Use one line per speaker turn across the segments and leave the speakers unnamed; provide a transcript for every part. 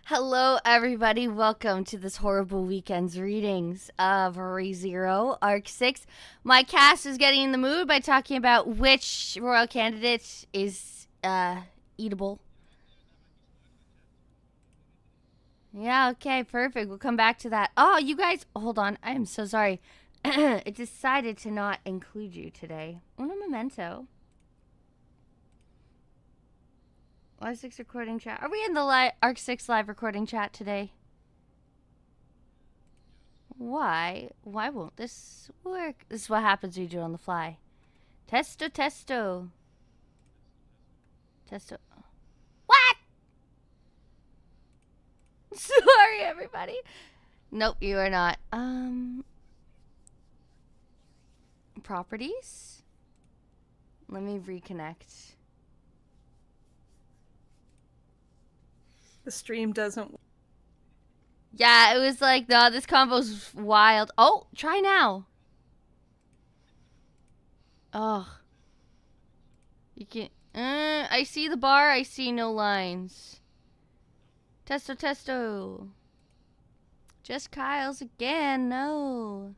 Hello, everybody. Welcome to this horrible weekend's readings of ReZero Arc 6. My cast is getting in the mood by talking about which royal candidate is eatable. Yeah, okay, perfect. We'll come back to that. Oh, you guys, hold on. I am so sorry. It decided to not include you today. Una memento. Live 6 recording chat. Are we in the Arc 6 live recording chat today? Why? Why won't this work? This is what happens when you do it on the fly. Testo, testo. Testo. What? Sorry, everybody. Nope, you are not. Properties? Let me reconnect.
The stream doesn't.
Yeah, it was like, no, this combo's wild. Oh, try now. Oh. You can't. I see the bar. I see no lines. Testo, testo. Just Kyle's again. No.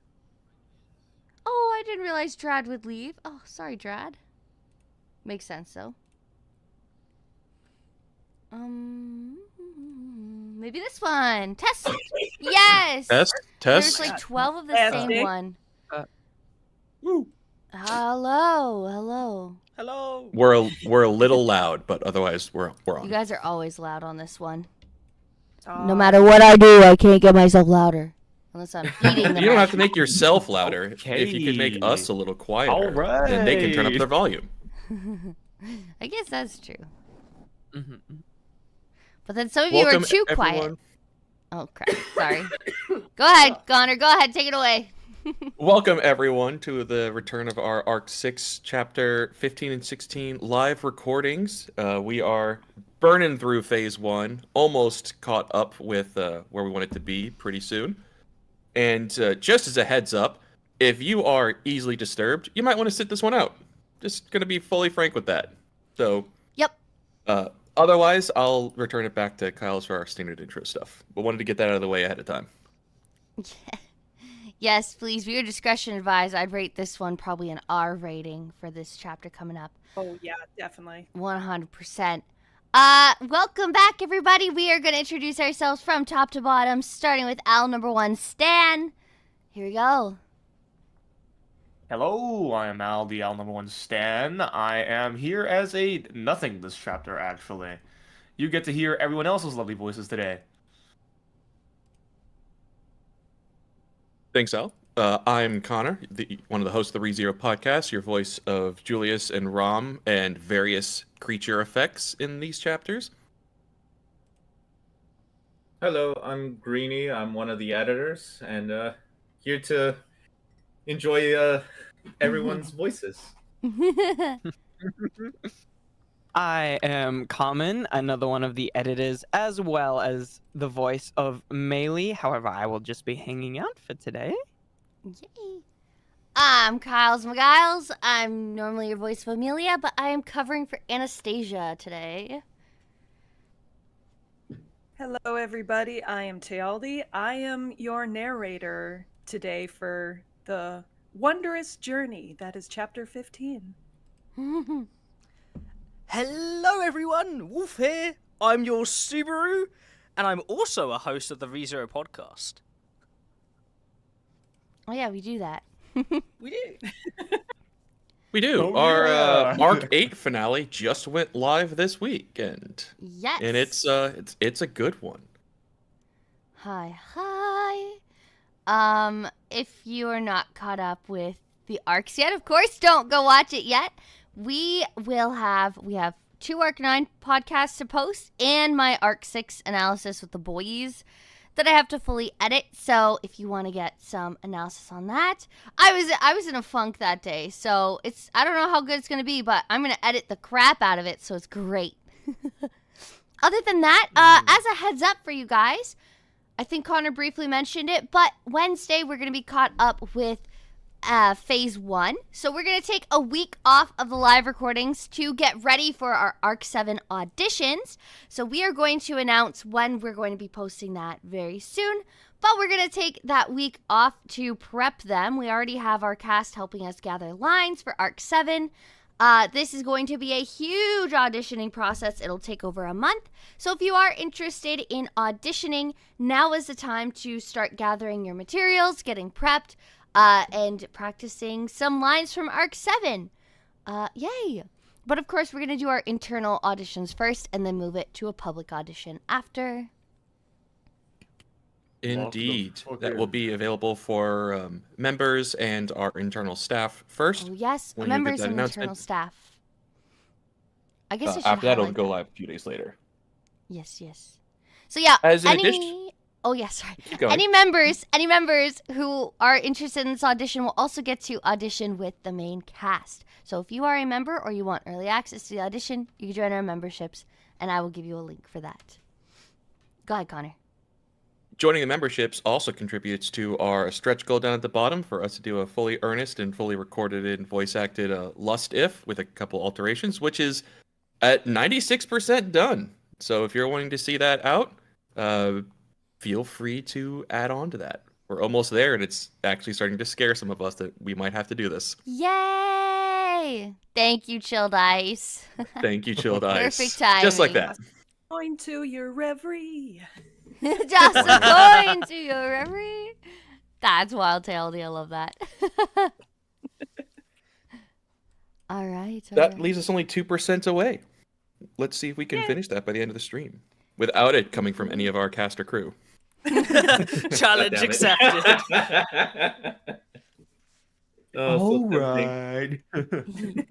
Oh, I didn't realize Drad would leave. Oh, sorry, Drad. Makes sense, though. Maybe this one. Test. Yes.
Test.
There's like 12 of the
Testing.
same one.
Woo.
Hello.
We're a little loud, but otherwise we're on.
You guys are always loud on this one.
Oh.
No matter what I do, I can't get myself louder. Unless I'm eating the
You don't
mic.
have to make yourself louder.
Okay.
If you could make us a little quieter,
All right.
then they can turn up their volume.
I guess that's true.
Mm-hmm.
But then some of you are
Welcome,
too quiet.
everyone.
Oh, crap. Sorry. Go ahead, Connor. Go ahead. Take it away.
Welcome everyone to the return of our Arc 6 Chapter 15 and 16 live recordings. We are burning through Phase 1, almost caught up with where we want it to be pretty soon. And just as a heads up, if you are easily disturbed, you might want to sit this one out. Just going to be fully frank with that. So,
Yep.
Otherwise, I'll return it back to Kyle's for our standard intro stuff. But wanted to get that out of the way ahead of time.
Yes, please. Viewer discretion advised. I'd rate this one probably an R rating for this chapter coming up.
Oh yeah, definitely.
100%. Welcome back, everybody. We are going to introduce ourselves from top to bottom, starting with Al number 1, Stan. Here we go.
Hello, I am Al, the Al number 1 Stan. I am here as a nothing this chapter, actually. You get to hear everyone else's lovely voices today.
Thanks, Al. I'm Connor, one of the hosts of the ReZero podcast, your voice of Julius and Rom and various creature effects in these chapters.
Hello, I'm Greenie. I'm one of the editors, and here to enjoy everyone's voices.
I am Common, another one of the editors, as well as the voice of Melee. However, I will just be hanging out for today.
Yay. I'm Kyle's McGiles. I'm normally your voice of Amelia, but I am covering for Anastasia today.
Hello, everybody. I am Tealdi. I am your narrator today for the wondrous journey that is Chapter 15.
Hello everyone, Wolf here. I'm your Subaru, and I'm also a host of the ReZero podcast.
Oh yeah, we do that.
We do.
We do.
Oh,
Our
yeah.
Arc 8 finale just went live this weekend.
Yes.
And it's a good one.
Hi. If you are not caught up with the arcs yet, of course, don't go watch it yet. We have 2 Arc 9 podcasts to post and my Arc 6 analysis with the boys that I have to fully edit. So if you want to get some analysis on that, I was in a funk that day. So I don't know how good it's going to be, but I'm going to edit the crap out of it. So it's great. Other than that, as a heads up for you guys, I think Connor briefly mentioned it, but Wednesday we're going to be caught up with phase 1. So we're going to take a week off of the live recordings to get ready for our Arc 7 auditions. So we are going to announce when we're going to be posting that very soon. But we're going to take that week off to prep them. We already have our cast helping us gather lines for Arc 7. This is going to be a huge auditioning process. It'll take over a month. So if you are interested in auditioning, now is the time to start gathering your materials, getting prepped, and practicing some lines from Arc 7. Yay! But of course, we're going to do our internal auditions first and then move it to a public audition after.
Indeed. That will be available for members and our internal staff first.
Oh, yes,
when you get
members
that
and
announcement.
internal staff. I guess I should
After that, it'll
highlight
go
that.
live a few days later.
Yes. So yeah,
As an addition-
Oh yes, sorry.
Keep going.
Any members who are interested in this audition will also get to audition with the main cast. So if you are a member or you want early access to the audition, you can join our memberships, and I will give you a link for that. Go ahead, Connor.
Joining the memberships also contributes to our stretch goal down at the bottom for us to do a fully earnest and fully recorded and voice acted Lust If with a couple alterations, which is at 96% done. So if you're wanting to see that out, feel free to add on to that. We're almost there, and it's actually starting to scare some of us that we might have to do this.
Yay! Thank you, Chilled Ice.
Thank you, Chilled Ice.
Perfect timing.
Just like that.
Going to your reverie.
Just according to your Reverie. That's wild, Taildy. I love that. All right.
That leaves us only 2% away. Let's see if we can finish that by the end of the stream without it coming from any of our cast or crew.
Challenge
Damn it.
accepted.
Oh, so tempting.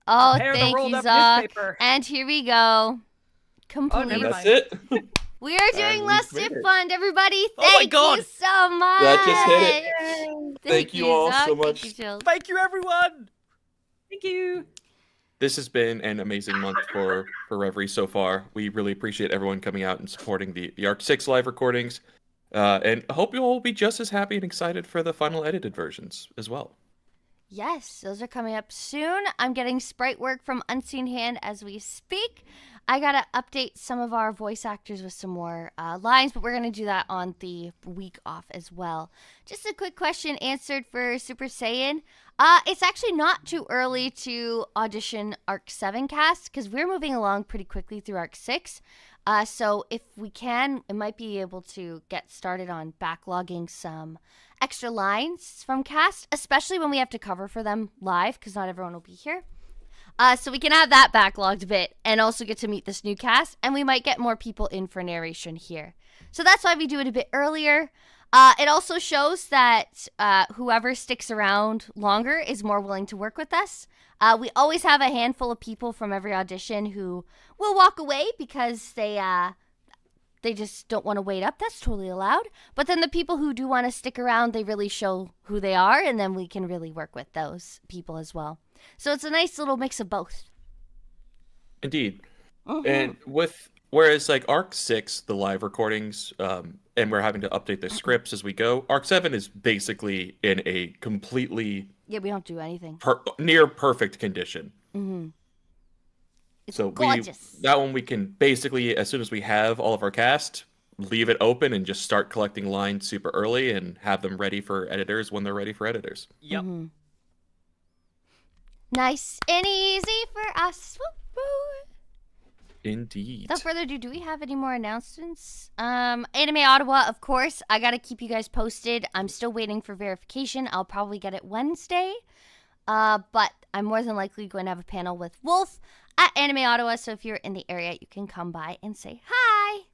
Oh,
Prepare the
thank
rolled
you,
up
Zoc.
newspaper.
And here we go. Complete.
never
That's
mind.
it.
We are doing
we've
Lust
made
If
it.
Fund, everybody.
Oh my
Thank
God.
you so much.
That just hit it. Thank you all
Zoc.
so much.
Thank you, Jill.
Thank you, everyone.
Thank you.
This has been an amazing month for Reverie so far. We really appreciate everyone coming out and supporting the Arc 6 live recordings. And I hope you all will be just as happy and excited for the final edited versions as well.
Yes, those are coming up soon. I'm getting sprite work from Unseen Hand as we speak. I gotta update some of our voice actors with some more lines, but we're gonna do that on the week off as well. Just a quick question answered for Super Saiyan. It's actually not too early to audition Arc 7 cast because we're moving along pretty quickly through Arc 6. So if we can, it might be able to get started on backlogging some extra lines from cast, especially when we have to cover for them live because not everyone will be here. So we can have that backlogged a bit and also get to meet this new cast, and we might get more people in for narration here. So that's why we do it a bit earlier. It also shows that whoever sticks around longer is more willing to work with us. We always have a handful of people from every audition who will walk away because they just don't want to wait up. That's totally allowed. But then the people who do want to stick around, they really show who they are, and then we can really work with those people as well. So it's a nice little mix of both.
Indeed.
Mhm.
And whereas like Arc 6, the live recordings, and we're having to update the scripts as we go, Arc 7 is basically in a completely
Yeah, we don't do anything.
near perfect condition.
Mm-hmm. It's
So
gorgeous.
that one we can basically, as soon as we have all of our cast, leave it open and just start collecting lines super early and have them ready for editors when they're ready for editors.
Yep.
Mhm. Nice and easy for us. Woo-woo.
Indeed.
Without further ado, do we have any more announcements? Anime Ottawa, of course. I gotta keep you guys posted. I'm still waiting for verification. I'll probably get it Wednesday. But I'm more than likely going to have a panel with Wolf at Anime Ottawa. So if you're in the area, you can come by and say hi.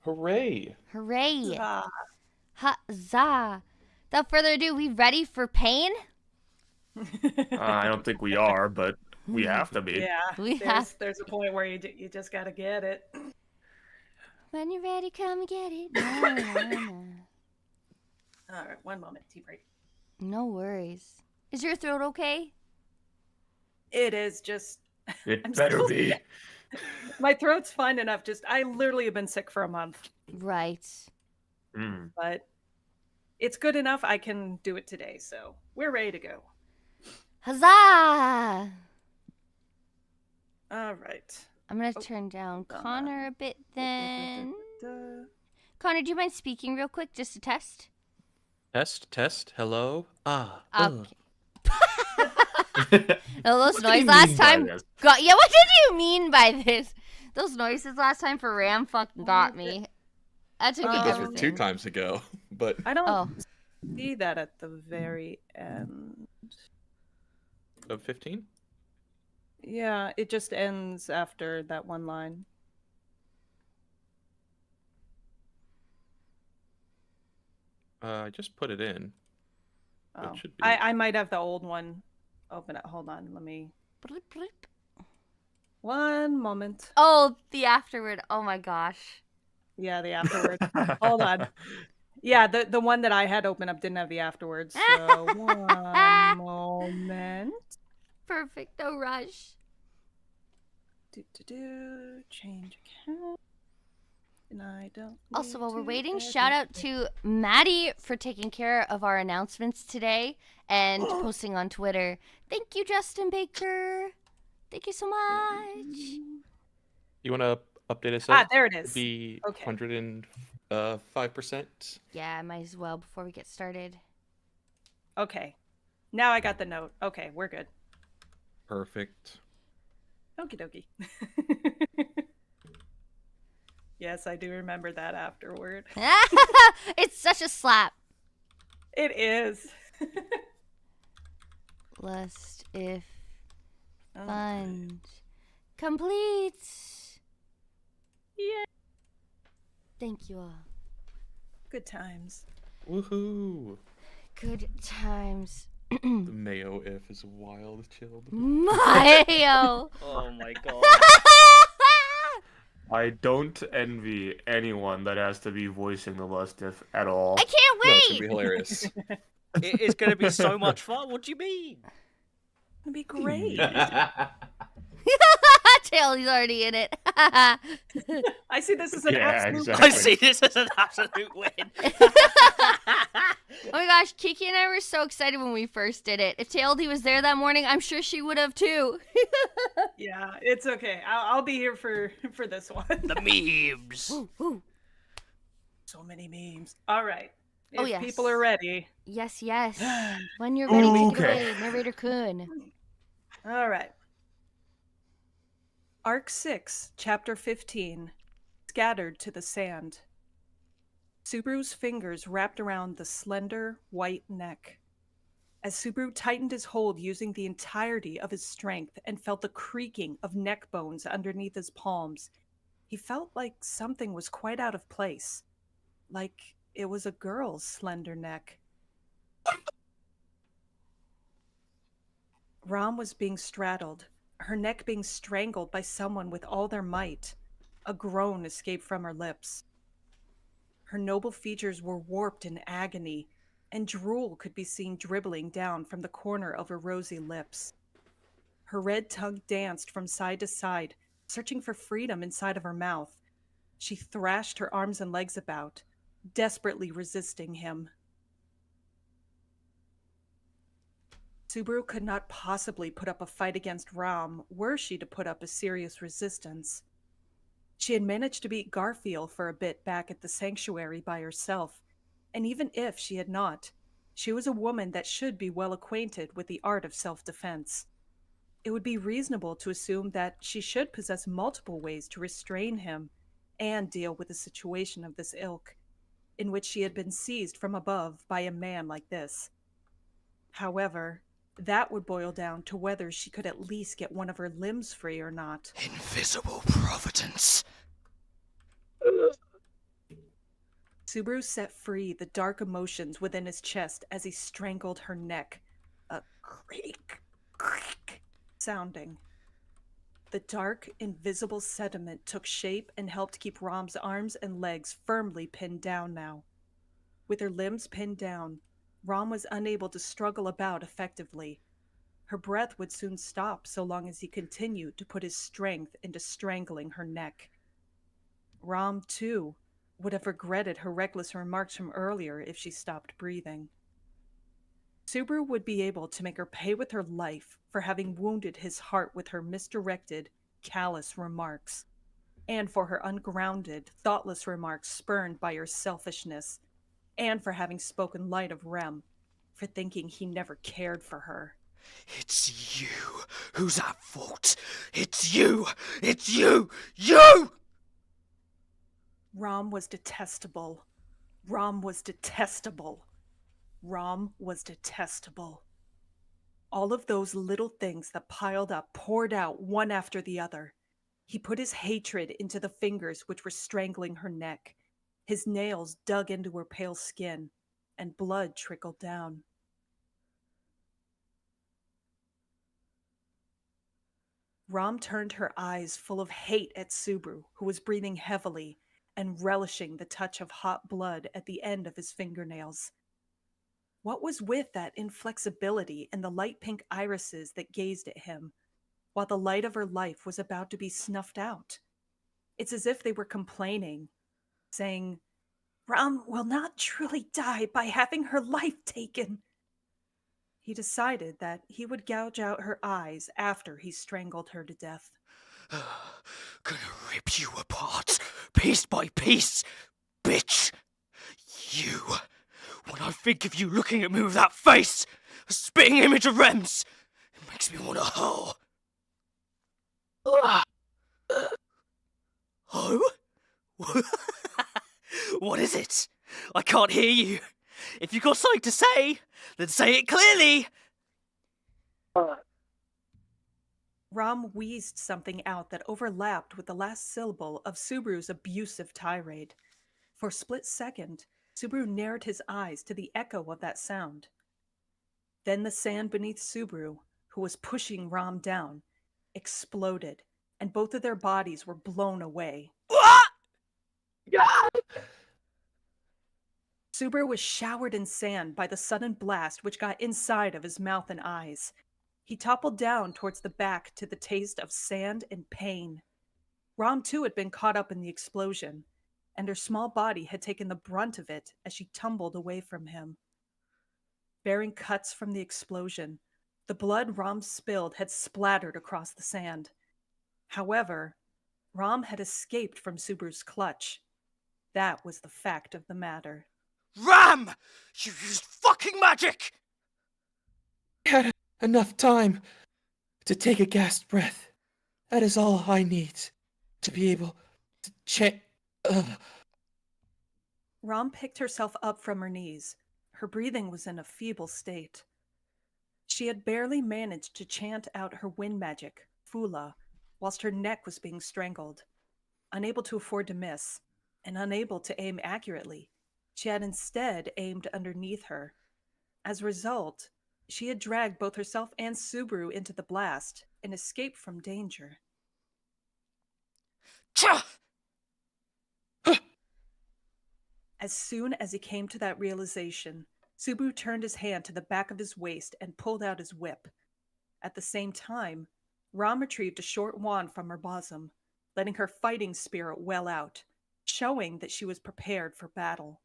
Hooray.
Hooray.
Ah,
Huzzah. Without further ado, we ready for pain?
I don't think we are, but we have to be.
yeah,
We have-
there's a point where you just got to get it.
When you're ready, come and get it. Na, na, na.
All right, one moment, tea break.
No worries. Is your throat okay?
It is just
It
I'm
better
still-
be.
my throat's fine enough. Just I literally have been sick for a month,
Right.
Mm.
but it's good enough. I can do it today, so we're ready to go.
Huzzah!
All right.
I'm gonna
Oh,
turn down
hold on.
Connor a bit then.
Da-da-da-da.
Connor, do you mind speaking real quick just to test?
Test. Hello.
Okay. No, those
What did he
noises last
mean by
time
this?
got. Yeah, what did you mean by this? Those noises last time for Ram fucking got me. That took
I
me
think those were
everything.
2 times ago, but
I don't
Oh,
see that at the very end.
of 15.
Yeah, it just ends after that one line.
I just put it in.
Oh,
It should be.
I might have the old one open it. Hold on, let me.
bloop, bloop.
One moment.
Oh, the afterward. Oh my gosh.
Yeah, the afterward. Hold on. Yeah, the one that I had open up didn't have the afterwards. So one moment.
Perfect. No rush.
Change account. And I don't.
Also,
need
while we're
to
waiting,
edit
shout out
it.
to Maddie for taking care of our announcements today and posting on Twitter. Thank you, Justin Baker. Thank you so much.
You want to update us?
Ah, there it is.
The
Okay.
105%.
Yeah, I might as well before we get started.
Okay. Now I got the note. Okay, we're good.
Perfect.
Okie dokie. Yes, I do remember that afterward.
It's such a slap.
It is.
Lust if
Oh,
fund completes.
yeah.
Thank you all.
Good times.
Woohoo!
Good times.
The mayo if is wild chilled.
Mayo.
Oh my god.
I don't envy anyone that has to be voicing the lust if at all.
I can't
No, it's gonna
wait.
be hilarious.
It is going to be so much fun. What do you mean?
It'd be great.
Taylor's already in it.
I see this as an
Yeah,
absolute
exactly.
I see this as an absolute win.
Oh my gosh, Kiki and I were so excited when we first did it. If Taildy was there that morning, I'm sure she would have too.
Yeah, it's okay. I'll be here for this one.
The memes.
Woo, woo.
So many memes. All right. If
Oh, yes.
people are ready.
Yes, yes. When you're ready, take it
Okay.
away, Narrator Kun.
All right. Arc 6, Chapter 15. Scattered to the sand. Subaru's fingers wrapped around the slender, white neck. As Subaru tightened his hold using the entirety of his strength and felt the creaking of neck bones underneath his palms, he felt like something was quite out of place. Like it was a girl's slender neck. Ram was being straddled, her neck being strangled by someone with all their might. A groan escaped from her lips. Her noble features were warped in agony, and drool could be seen dribbling down from the corner of her rosy lips. Her red tongue danced from side to side, searching for freedom inside of her mouth. She thrashed her arms and legs about, desperately resisting him. Subaru could not possibly put up a fight against Ram were she to put up a serious resistance. She had managed to beat Garfield for a bit back at the sanctuary by herself, and even if she had not, she was a woman that should be well acquainted with the art of self-defense. It would be reasonable to assume that she should possess multiple ways to restrain him and deal with a situation of this ilk, in which she had been seized from above by a man like this. However, that would boil down to whether she could at least get one of her limbs free or not.
Invisible providence.
Subaru set free the dark emotions within his chest as he strangled her neck. A creak, creak sounding. The dark, invisible sediment took shape and helped keep Ram's arms and legs firmly pinned down now. With her limbs pinned down, Ram was unable to struggle about effectively. Her breath would soon stop so long as he continued to put his strength into strangling her neck. Ram, too, would have regretted her reckless remarks from earlier if she stopped breathing. Subaru would be able to make her pay with her life for having wounded his heart with her misdirected, callous remarks, and for her ungrounded, thoughtless remarks spurned by her selfishness, and for having spoken light of Rem, for thinking he never cared for her.
It's you who's at fault. It's you! It's you! You!
Rom was detestable. Rom was detestable. Rom was detestable. All of those little things that piled up poured out one after the other. He put his hatred into the fingers which were strangling her neck. His nails dug into her pale skin, and blood trickled down. Rom turned her eyes full of hate at Subaru, who was breathing heavily and relishing the touch of hot blood at the end of his fingernails. What was with that inflexibility and the light pink irises that gazed at him, while the light of her life was about to be snuffed out? It's as if they were complaining, saying, "Rom will not truly die by having her life taken." He decided that he would gouge out her eyes after he strangled her to death.
Gonna rip you apart, piece by piece, bitch! You! When I think of you looking at me with that face, a spitting image of Rem's, it makes me want to howl. Oh? What is it? I can't hear you. If you've got something to say, then say it clearly.
Rom wheezed something out that overlapped with the last syllable of Subaru's abusive tirade. For a split second, Subaru narrowed his eyes to the echo of that sound. Then the sand beneath Subaru, who was pushing Rom down, exploded, and both of their bodies were blown away. Subaru was showered in sand by the sudden blast which got inside of his mouth and eyes. He toppled down towards the back to the taste of sand and pain. Rom too had been caught up in the explosion, and her small body had taken the brunt of it as she tumbled away from him. Bearing cuts from the explosion, the blood Rom spilled had splattered across the sand. However, Rom had escaped from Subaru's clutch. That was the fact of the matter.
Ram! You used fucking magic!
Had enough time to take a gasped breath. That is all I need to be able to
Rom picked herself up from her knees. Her breathing was in a feeble state. She had barely managed to chant out her wind magic, Fula, whilst her neck was being strangled. Unable to afford to miss, and unable to aim accurately, she had instead aimed underneath her. As a result, she had dragged both herself and Subaru into the blast and escaped from danger.
Cha!
As soon as he came to that realization, Subaru turned his hand to the back of his waist and pulled out his whip. At the same time, Rom retrieved a short wand from her bosom, letting her fighting spirit well out, showing that she was prepared for battle.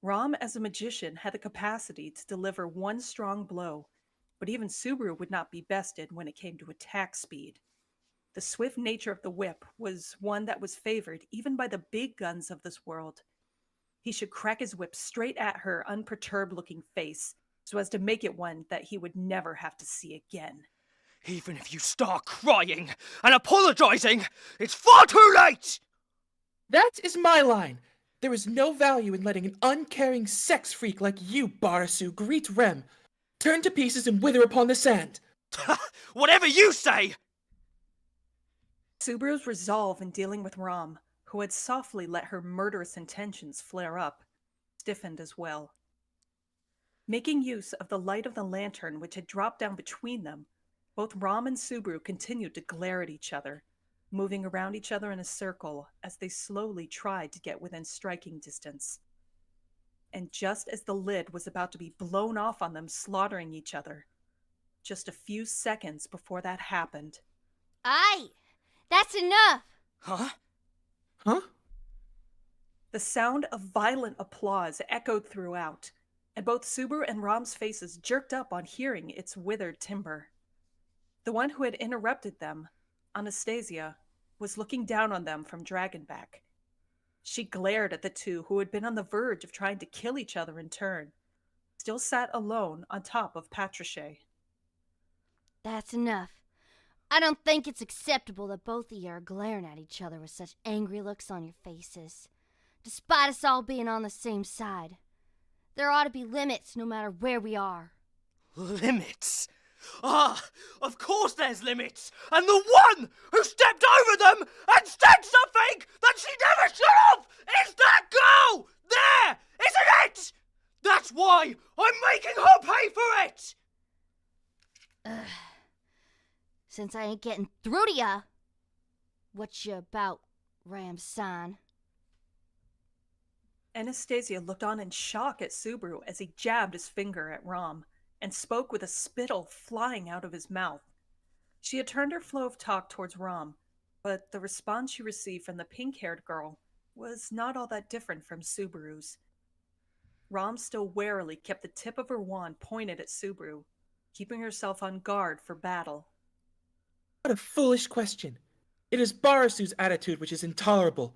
Rom, as a magician, had the capacity to deliver one strong blow, but even Subaru would not be bested when it came to attack speed. The swift nature of the whip was one that was favored even by the big guns of this world. He should crack his whip straight at her unperturbed-looking face, so as to make it one that he would never have to see again.
Even if you start crying and apologizing, it's far too late!
That is my line. There is no value in letting an uncaring sex freak like you, Barasu, greet Rem. Turn to pieces and wither upon the sand.
Whatever you say!
Subaru's resolve in dealing with Rom, who had softly let her murderous intentions flare up, stiffened as well. Making use of the light of the lantern which had dropped down between them, both Rom and Subaru continued to glare at each other, moving around each other in a circle as they slowly tried to get within striking distance. And just as the lid was about to be blown off on them slaughtering each other, just a few seconds before that happened...
Aye! That's enough!
Huh?
Huh?
The sound of violent applause echoed throughout, and both Subaru and Rom's faces jerked up on hearing its withered timber. The one who had interrupted them, Anastasia, was looking down on them from Dragonback. She glared at the two who had been on the verge of trying to kill each other in turn, still sat alone on top of Patrichet.
That's enough. I don't think it's acceptable that both of you are glaring at each other with such angry looks on your faces, despite us all being on the same side. There ought to be limits no matter where we are.
Limits? Ah, of course there's limits! And the one who stepped over them and said something that she never should have is that girl! There! Isn't it? That's why I'm making her pay for it!
Since I ain't getting through to ya, what you about, Ram-san?
Anastasia looked on in shock at Subaru as he jabbed his finger at Rom and spoke with a spittle flying out of his mouth. She had turned her flow of talk towards Rom, but the response she received from the pink-haired girl was not all that different from Subaru's. Rom still warily kept the tip of her wand pointed at Subaru, keeping herself on guard for battle.
What a foolish question. It is Barasu's attitude which is intolerable.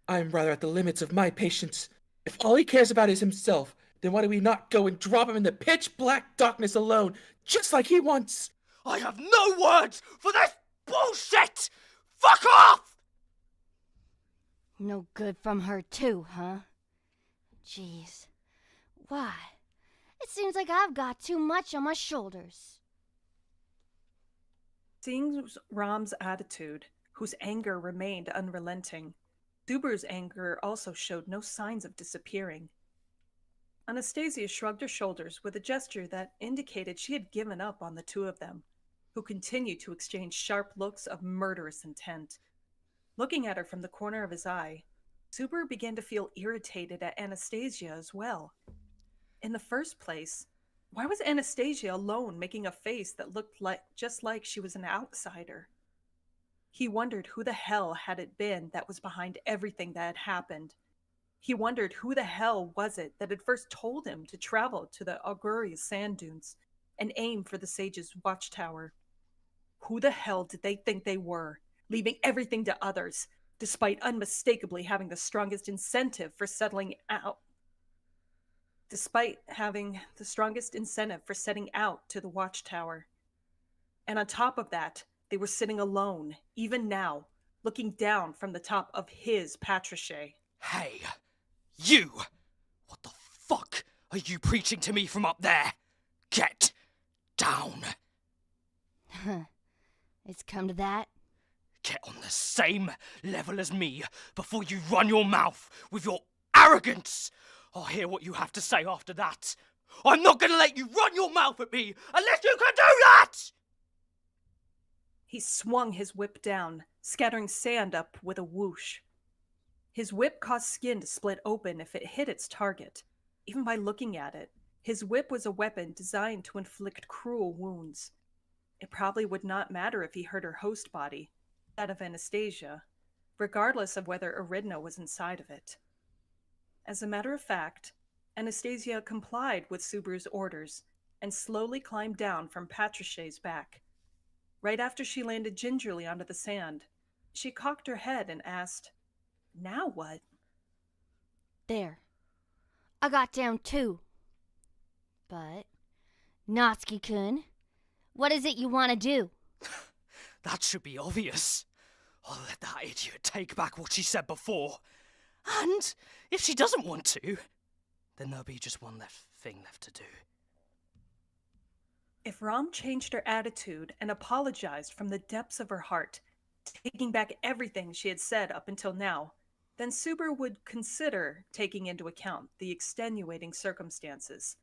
I am rather at the limits of my patience. If all he cares about is himself, then why do we not go and drop him in the pitch-black darkness alone, just like he wants?
I have no words for this bullshit! Fuck off!
No good from her too, huh? Jeez. Why? It seems like I've got too much on my shoulders.
Seeing Rom's attitude, whose anger remained unrelenting, Subaru's anger also showed no signs of disappearing. Anastasia shrugged her shoulders with a gesture that indicated she had given up on the two of them, who continued to exchange sharp looks of murderous intent. Looking at her from the corner of his eye, Subaru began to feel irritated at Anastasia as well. In the first place, why was Anastasia alone making a face that looked just like she was an outsider? He wondered who the hell had it been that was behind everything that had happened. He wondered who the hell was it that had first told him to travel to the Auguria sand dunes and aim for the Sage's watchtower. Who the hell did they think they were, leaving everything to others, despite unmistakably having the strongest incentive for settling out? Despite having the strongest incentive for setting out to the watchtower. And on top of that, they were sitting alone, even now, looking down from the top of his Patrichet.
Hey, you! What the fuck are you preaching to me from up there? Get down!
It's come to that?
Get on the same level as me before you run your mouth with your arrogance! I'll hear what you have to say after that. I'm not gonna let you run your mouth at me unless you can do that!
He swung his whip down, scattering sand up with a whoosh. His whip caused skin to split open if it hit its target. Even by looking at it, his whip was a weapon designed to inflict cruel wounds. It probably would not matter if he hurt her host body, that of Anastasia, regardless of whether Aridna was inside of it. As a matter of fact, Anastasia complied with Subaru's orders and slowly climbed down from Patrichet's back. Right after she landed gingerly onto the sand, she cocked her head and asked, "Now what?"
There. I got down too. But, Natsuki-kun, what is it you want to do?
That should be obvious. I'll let that idiot take back what she said before. And if she doesn't want to, then there'll be just one thing left to do.
If Rom changed her attitude and apologized from the depths of her heart, taking back everything she had said up until now, then Subaru would consider taking into account the extenuating circumstances.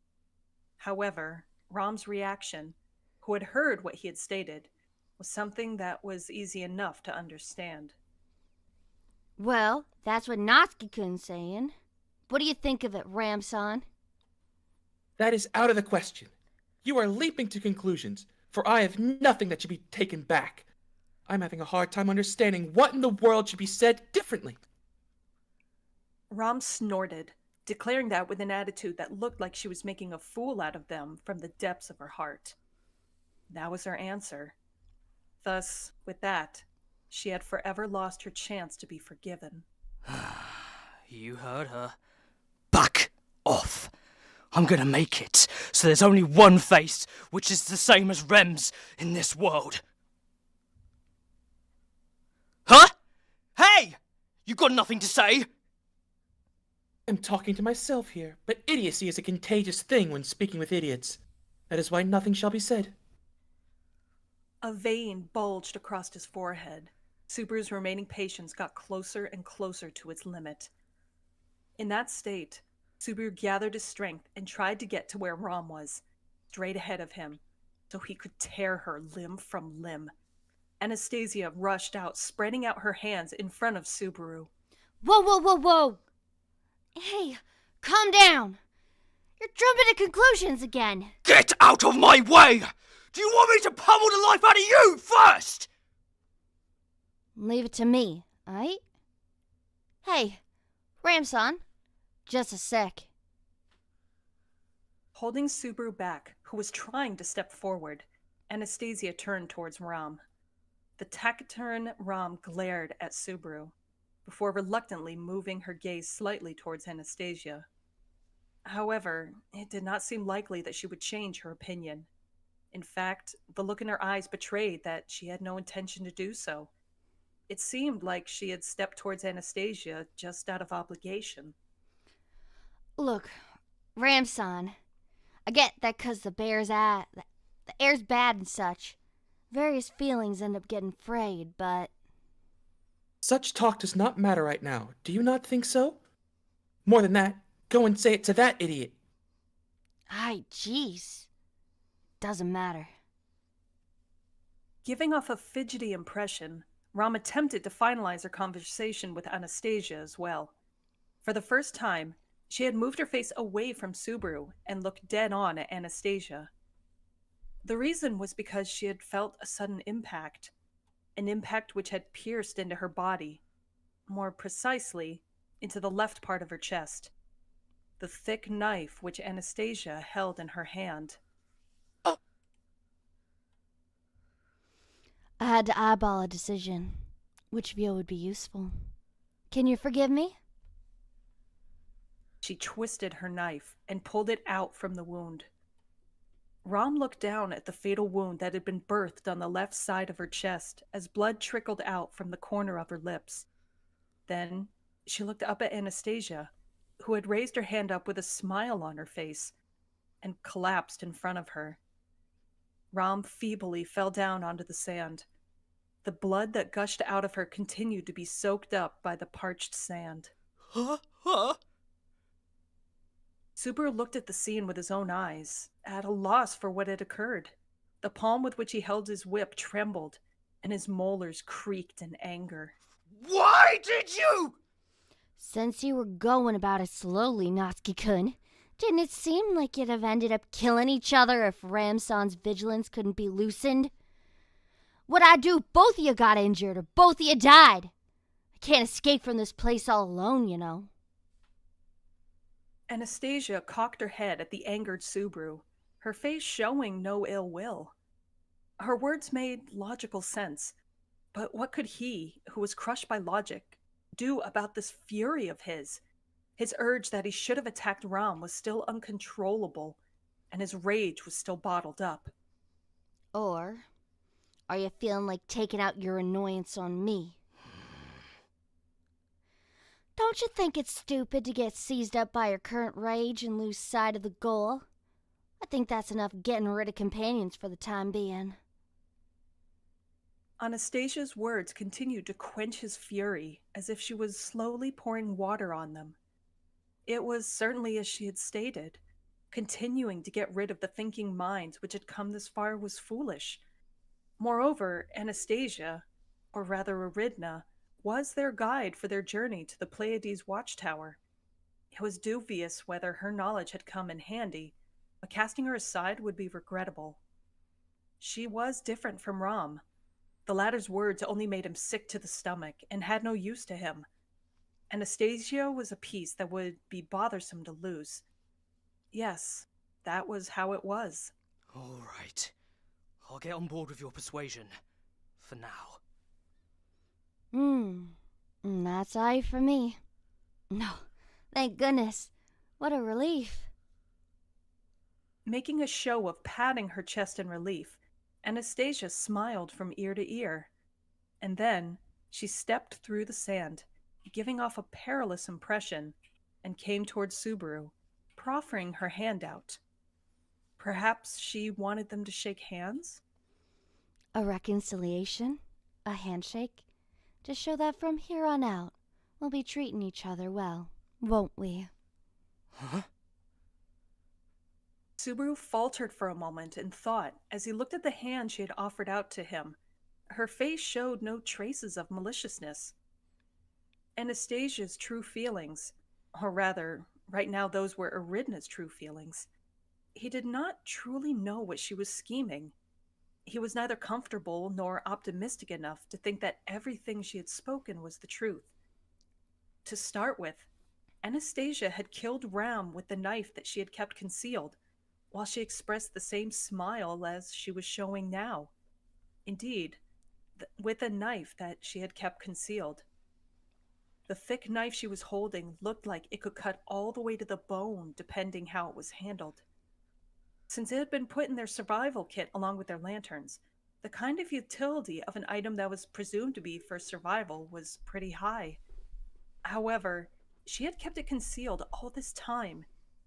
However, Rom's reaction, who had heard what he had stated, was something that was easy enough to understand.
Well, that's what Natsuki-kun's saying. What do you think of it, Ram-san?
That is out of the question. You are leaping to conclusions, for I have nothing that should be taken back. I'm having a hard time understanding what in the world should be said differently.
Rom snorted, declaring that with an attitude that looked like she was making a fool out of them from the depths of her heart. That was her answer. Thus, with that, she had forever lost her chance to be forgiven.
You heard her. Back off. I'm gonna make it so there's only one face, which is the same as Rem's in this world. Huh? Hey! You got nothing to say?
I'm talking to myself here, but idiocy is a contagious thing when speaking with idiots. That is why nothing shall be said.
A vein bulged across his forehead. Subaru's remaining patience got closer and closer to its limit. In that state, Subaru gathered his strength and tried to get to where Rom was, straight ahead of him, so he could tear her limb from limb. Anastasia rushed out, spreading out her hands in front of Subaru.
Whoa, whoa, whoa, whoa! Hey, calm down! You're jumping to conclusions again.
Get out of my way! Do you want me to pummel the life out of you first?
Leave it to me, aight? Hey, Ramson, just a sec.
Holding Subaru back, who was trying to step forward, Anastasia turned towards Rom. The taciturn Rom glared at Subaru, before reluctantly moving her gaze slightly towards Anastasia. However, it did not seem likely that she would change her opinion. In fact, the look in her eyes betrayed that she had no intention to do so. It seemed like she had stepped towards Anastasia just out of obligation.
Look, Ramson, I get that 'cause the air's bad and such. Various feelings end up getting frayed, but...
Such talk does not matter right now. Do you not think so? More than that, go and say it to that idiot.
Ay, jeez. Doesn't matter.
Giving off a fidgety impression, Rom attempted to finalize her conversation with Anastasia as well. For the first time, she had moved her face away from Subaru and looked dead on at Anastasia. The reason was because she had felt a sudden impact, an impact which had pierced into her body, more precisely, into the left part of her chest. The thick knife which Anastasia held in her hand.
I had to eyeball a decision. Which view would be useful? Can you forgive me?
She twisted her knife and pulled it out from the wound. Rom looked down at the fatal wound that had been birthed on the left side of her chest as blood trickled out from the corner of her lips. Then she looked up at Anastasia, who had raised her hand up with a smile on her face, and collapsed in front of her. Rom feebly fell down onto the sand. The blood that gushed out of her continued to be soaked up by the parched sand.
Huh?
Subaru looked at the scene with his own eyes, at a loss for what had occurred. The palm with which he held his whip trembled, and his molars creaked in anger.
Why did you?
Since you were going about it slowly, Natsuki-kun, didn't it seem like you'd have ended up killing each other if Ramson's vigilance couldn't be loosened? What'd I do if both of you got injured or both of you died? I can't escape from this place all alone, you know.
Anastasia cocked her head at the angered Subaru, her face showing no ill will. Her words made logical sense, but what could he, who was crushed by logic, do about this fury of his? His urge that he should have attacked Ram was still uncontrollable, and his rage was still bottled up.
Or are you feeling like taking out your annoyance on me? Don't you think it's stupid to get seized up by your current rage and lose sight of the goal? I think that's enough getting rid of companions for the time being.
Anastasia's words continued to quench his fury as if she was slowly pouring water on them. It was certainly as she had stated. Continuing to get rid of the thinking minds which had come this far was foolish. Moreover, Anastasia, or rather Aridna, was their guide for their journey to the Pleiades watchtower. It was dubious whether her knowledge had come in handy, but casting her aside would be regrettable. She was different from Ram. The latter's words only made him sick to the stomach and had no use to him. Anastasia was a piece that would be bothersome to lose. Yes, that was how it was.
All right. I'll get on board with your persuasion. For now.
That's aye for me. No, thank goodness. What a relief.
Making a show of patting her chest in relief, Anastasia smiled from ear to ear. And then she stepped through the sand, giving off a perilous impression, and came towards Subaru, proffering her hand out. Perhaps she wanted them to shake hands?
A reconciliation? A handshake? To show that from here on out, we'll be treating each other well, won't we?
Huh?
Subaru faltered for a moment in thought as he looked at the hand she had offered out to him. Her face showed no traces of maliciousness. Anastasia's true feelings, or rather, right now those were Erinna's true feelings. He did not truly know what she was scheming. He was neither comfortable nor optimistic enough to think that everything she had spoken was the truth. To start with, Anastasia had killed Ram with the knife that she had kept concealed, while she expressed the same smile as she was showing now. Indeed, with a knife that she had kept concealed. The thick knife she was holding looked like it could cut all the way to the bone, depending how it was handled. Since it had been put in their survival kit along with their lanterns, the kind of utility of an item that was presumed to be for survival was pretty high. However, she had kept it concealed all this time,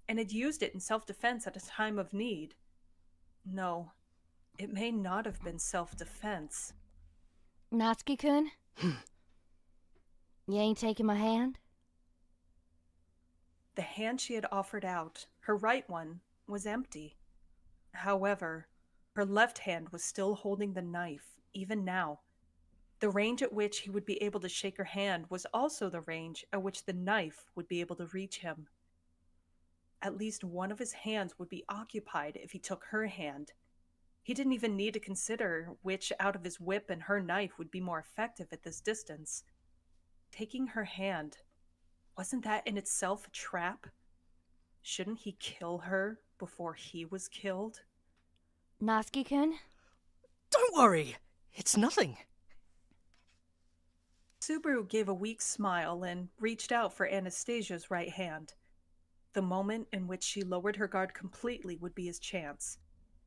and had used it in self-defense at a time of need. No, it may not have been self-defense.
Natsuki-kun? You ain't taking my hand?
The hand she had offered out, her right one, was empty. However, her left hand was still holding the knife, even now. The range at which he would be able to shake her hand was also the range at which the knife would be able to reach him. At least one of his hands would be occupied if he took her hand. He didn't even need to consider which out of his whip and her knife would be more effective at this distance. Taking her hand, wasn't that in itself a trap? Shouldn't he kill her before he was killed?
Natsuki-kun?
Don't worry. It's nothing.
Subaru gave a weak smile and reached out for Anastasia's right hand. The moment in which she lowered her guard completely would be his chance,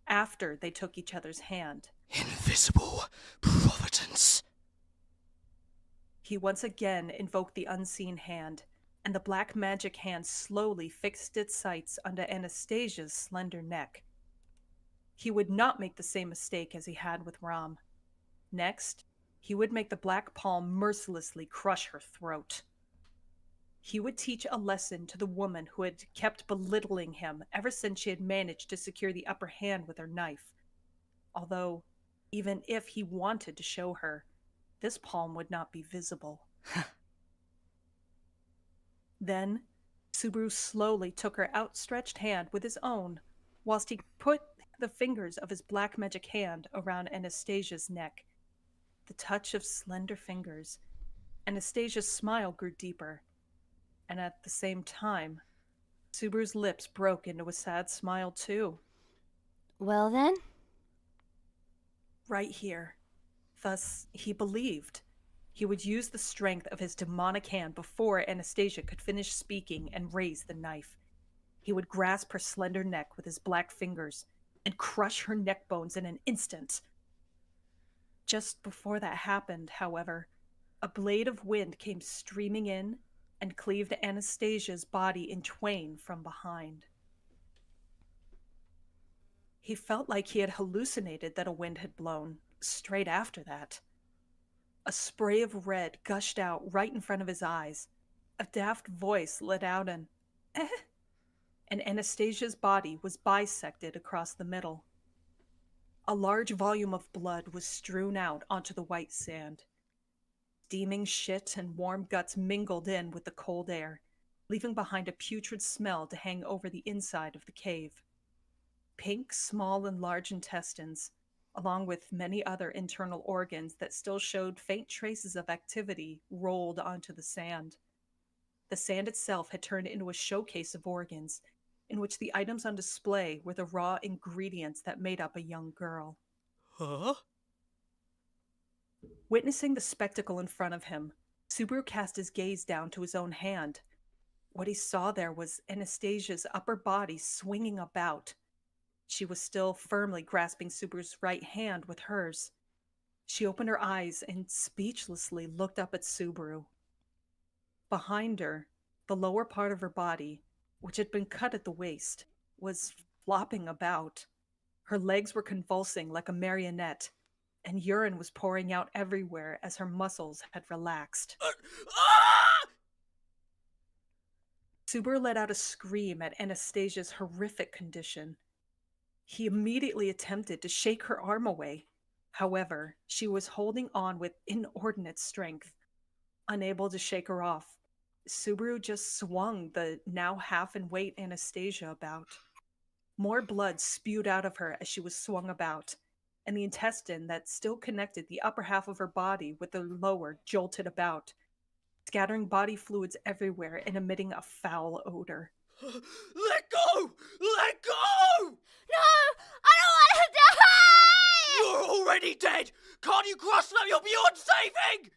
after they took each other's hand.
Invisible providence.
He once again invoked the unseen hand, and the black magic hand slowly fixed its sights under Anastasia's slender neck. He would not make the same mistake as he had with Ram. Next, he would make the black palm mercilessly crush her throat. He would teach a lesson to the woman who had kept belittling him ever since she had managed to secure the upper hand with her knife. Although, even if he wanted to show her, this palm would not be visible. Then, Subaru slowly took her outstretched hand with his own, whilst he put the fingers of his black magic hand around Anastasia's neck. The touch of slender fingers. Anastasia's smile grew deeper. And at the same time, Subaru's lips broke into a sad smile too.
Well then?
Right here. Thus, he believed. He would use the strength of his demonic hand before Anastasia could finish speaking and raise the knife. He would grasp her slender neck with his black fingers and crush her neck bones in an instant. Just before that happened, however, a blade of wind came streaming in and cleaved Anastasia's body in twain from behind. He felt like he had hallucinated that a wind had blown straight after that. A spray of red gushed out right in front of his eyes. A daft voice let out an "eh," and Anastasia's body was bisected across the middle. A large volume of blood was strewn out onto the white sand. Steaming shit and warm guts mingled in with the cold air, leaving behind a putrid smell to hang over the inside of the cave. Pink, small, and large intestines, along with many other internal organs that still showed faint traces of activity, rolled onto the sand. The sand itself had turned into a showcase of organs, in which the items on display were the raw ingredients that made up a young girl.
Huh?
Witnessing the spectacle in front of him, Subaru cast his gaze down to his own hand. What he saw there was Anastasia's upper body swinging about. She was still firmly grasping Subaru's right hand with hers. She opened her eyes and speechlessly looked up at Subaru. Behind her, the lower part of her body, which had been cut at the waist, was flopping about. Her legs were convulsing like a marionette, and urine was pouring out everywhere as her muscles had relaxed.
Ah!
Subaru let out a scream at Anastasia's horrific condition. He immediately attempted to shake her arm away. However, she was holding on with inordinate strength. Unable to shake her off, Subaru just swung the now half-in-weight Anastasia about. More blood spewed out of her as she was swung about, and the intestine that still connected the upper half of her body with the lower jolted about, scattering body fluids everywhere and emitting a foul odor.
Let go! Let go!
No! I don't want to die!
You're already dead! Can't you grasp that you're beyond saving?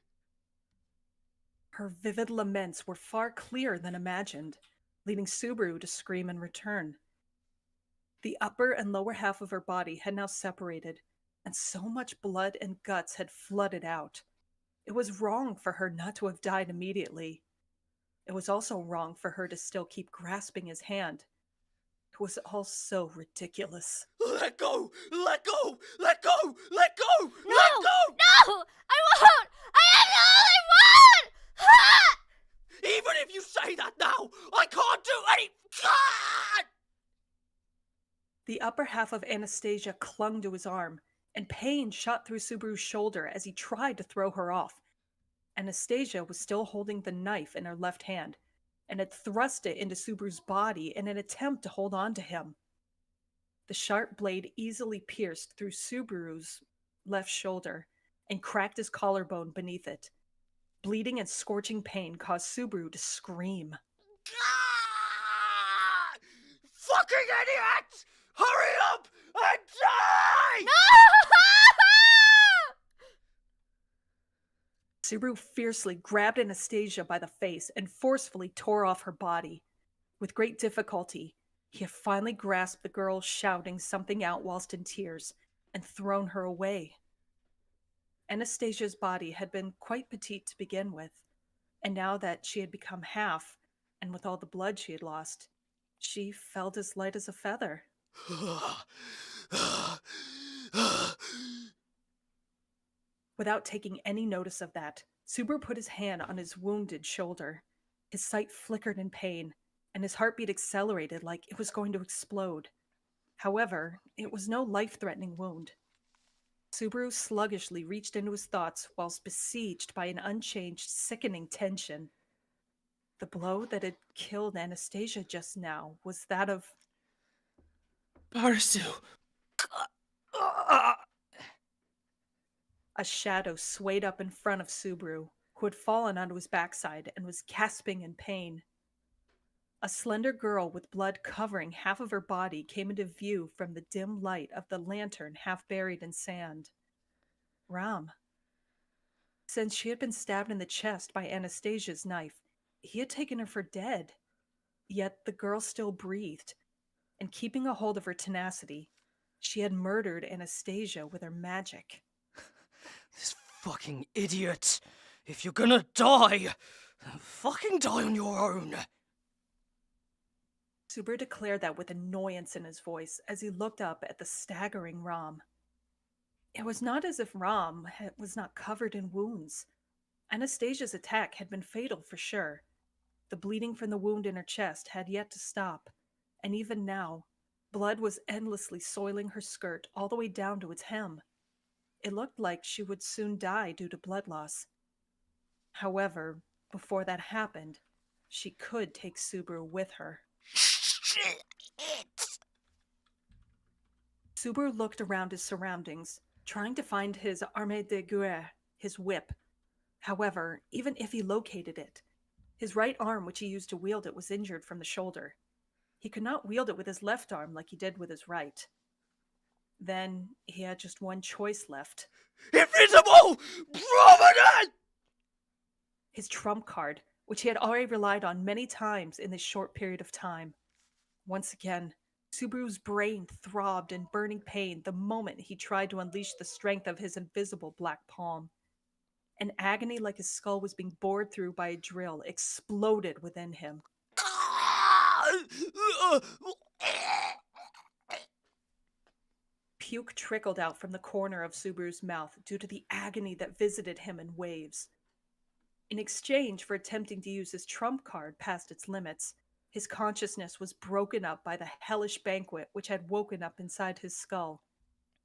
Her vivid laments were far clearer than imagined, leading Subaru to scream in return. The upper and lower half of her body had now separated, and so much blood and guts had flooded out. It was wrong for her not to have died immediately. It was also wrong for her to still keep grasping his hand. It was all so ridiculous.
Let go! Let go! Let go! Let go!
No!
Let go!
No! I won't! I am all I want! Ah!
Even if you say that now, I can't do any. God!
The upper half of Anastasia clung to his arm, and pain shot through Subaru's shoulder as he tried to throw her off. Anastasia was still holding the knife in her left hand, and had thrust it into Subaru's body in an attempt to hold on to him. The sharp blade easily pierced through Subaru's left shoulder and cracked his collarbone beneath it. Bleeding and scorching pain caused Subaru to scream.
Ah! Fucking idiot! Hurry up and die!
Subaru fiercely grabbed Anastasia by the face and forcefully tore off her body. With great difficulty, he had finally grasped the girl, shouting something out whilst in tears, and thrown her away. Anastasia's body had been quite petite to begin with, and now that she had become half, and with all the blood she had lost, she felt as light as a feather. Without taking any notice of that, Subaru put his hand on his wounded shoulder. His sight flickered in pain, and his heartbeat accelerated like it was going to explode. However, it was no life-threatening wound. Subaru sluggishly reached into his thoughts whilst besieged by an unchanged, sickening tension. The blow that had killed Anastasia just now was that of...
Barisu!
A shadow swayed up in front of Subaru, who had fallen onto his backside and was gasping in pain. A slender girl with blood covering half of her body came into view from the dim light of the lantern half buried in sand. Ram. Since she had been stabbed in the chest by Anastasia's knife, he had taken her for dead. Yet the girl still breathed, and keeping a hold of her tenacity, she had murdered Anastasia with her magic.
This fucking idiot! If you're gonna die, fucking die on your own!
Subaru declared that with annoyance in his voice as he looked up at the staggering Ram. It was not as if Ram was not covered in wounds. Anastasia's attack had been fatal for sure. The bleeding from the wound in her chest had yet to stop, and even now, blood was endlessly soiling her skirt all the way down to its hem. It looked like she would soon die due to blood loss. However, before that happened, she could take Subaru with her.
Shit!
Subaru looked around his surroundings, trying to find his arme de guerre, his whip. However, even if he located it, His right arm, which he used to wield it, was injured from the shoulder. He could not wield it with his left arm like he did with his right. Then he had just one choice left.
Invisible Prominent!
His trump card, which he had already relied on many times in this short period of time. Once again, Subaru's brain throbbed in burning pain the moment he tried to unleash the strength of his invisible black palm. An agony like his skull was being bored through by a drill exploded within him. Puke trickled out from the corner of Subaru's mouth due to the agony that visited him in waves. In exchange for attempting to use his trump card past its limits, his consciousness was broken up by the hellish banquet which had woken up inside his skull,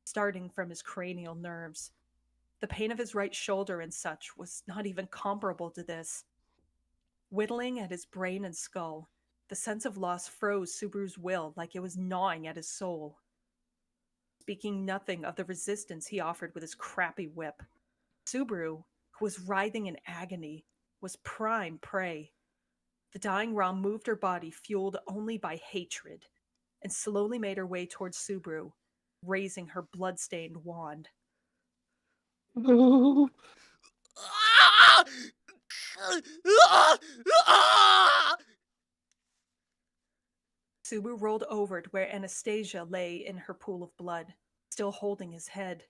starting from his cranial nerves. The pain of his right shoulder and such was not even comparable to this. Whittling at his brain and skull, the sense of loss froze Subaru's will like it was gnawing at his soul. Speaking nothing of the resistance he offered with his crappy whip, Subaru, who was writhing in agony, was prime prey. The dying Ram moved her body fueled only by hatred, and slowly made her way towards Subaru, raising her blood-stained wand. Subaru rolled over to where Anastasia lay in her pool of blood, still holding his head.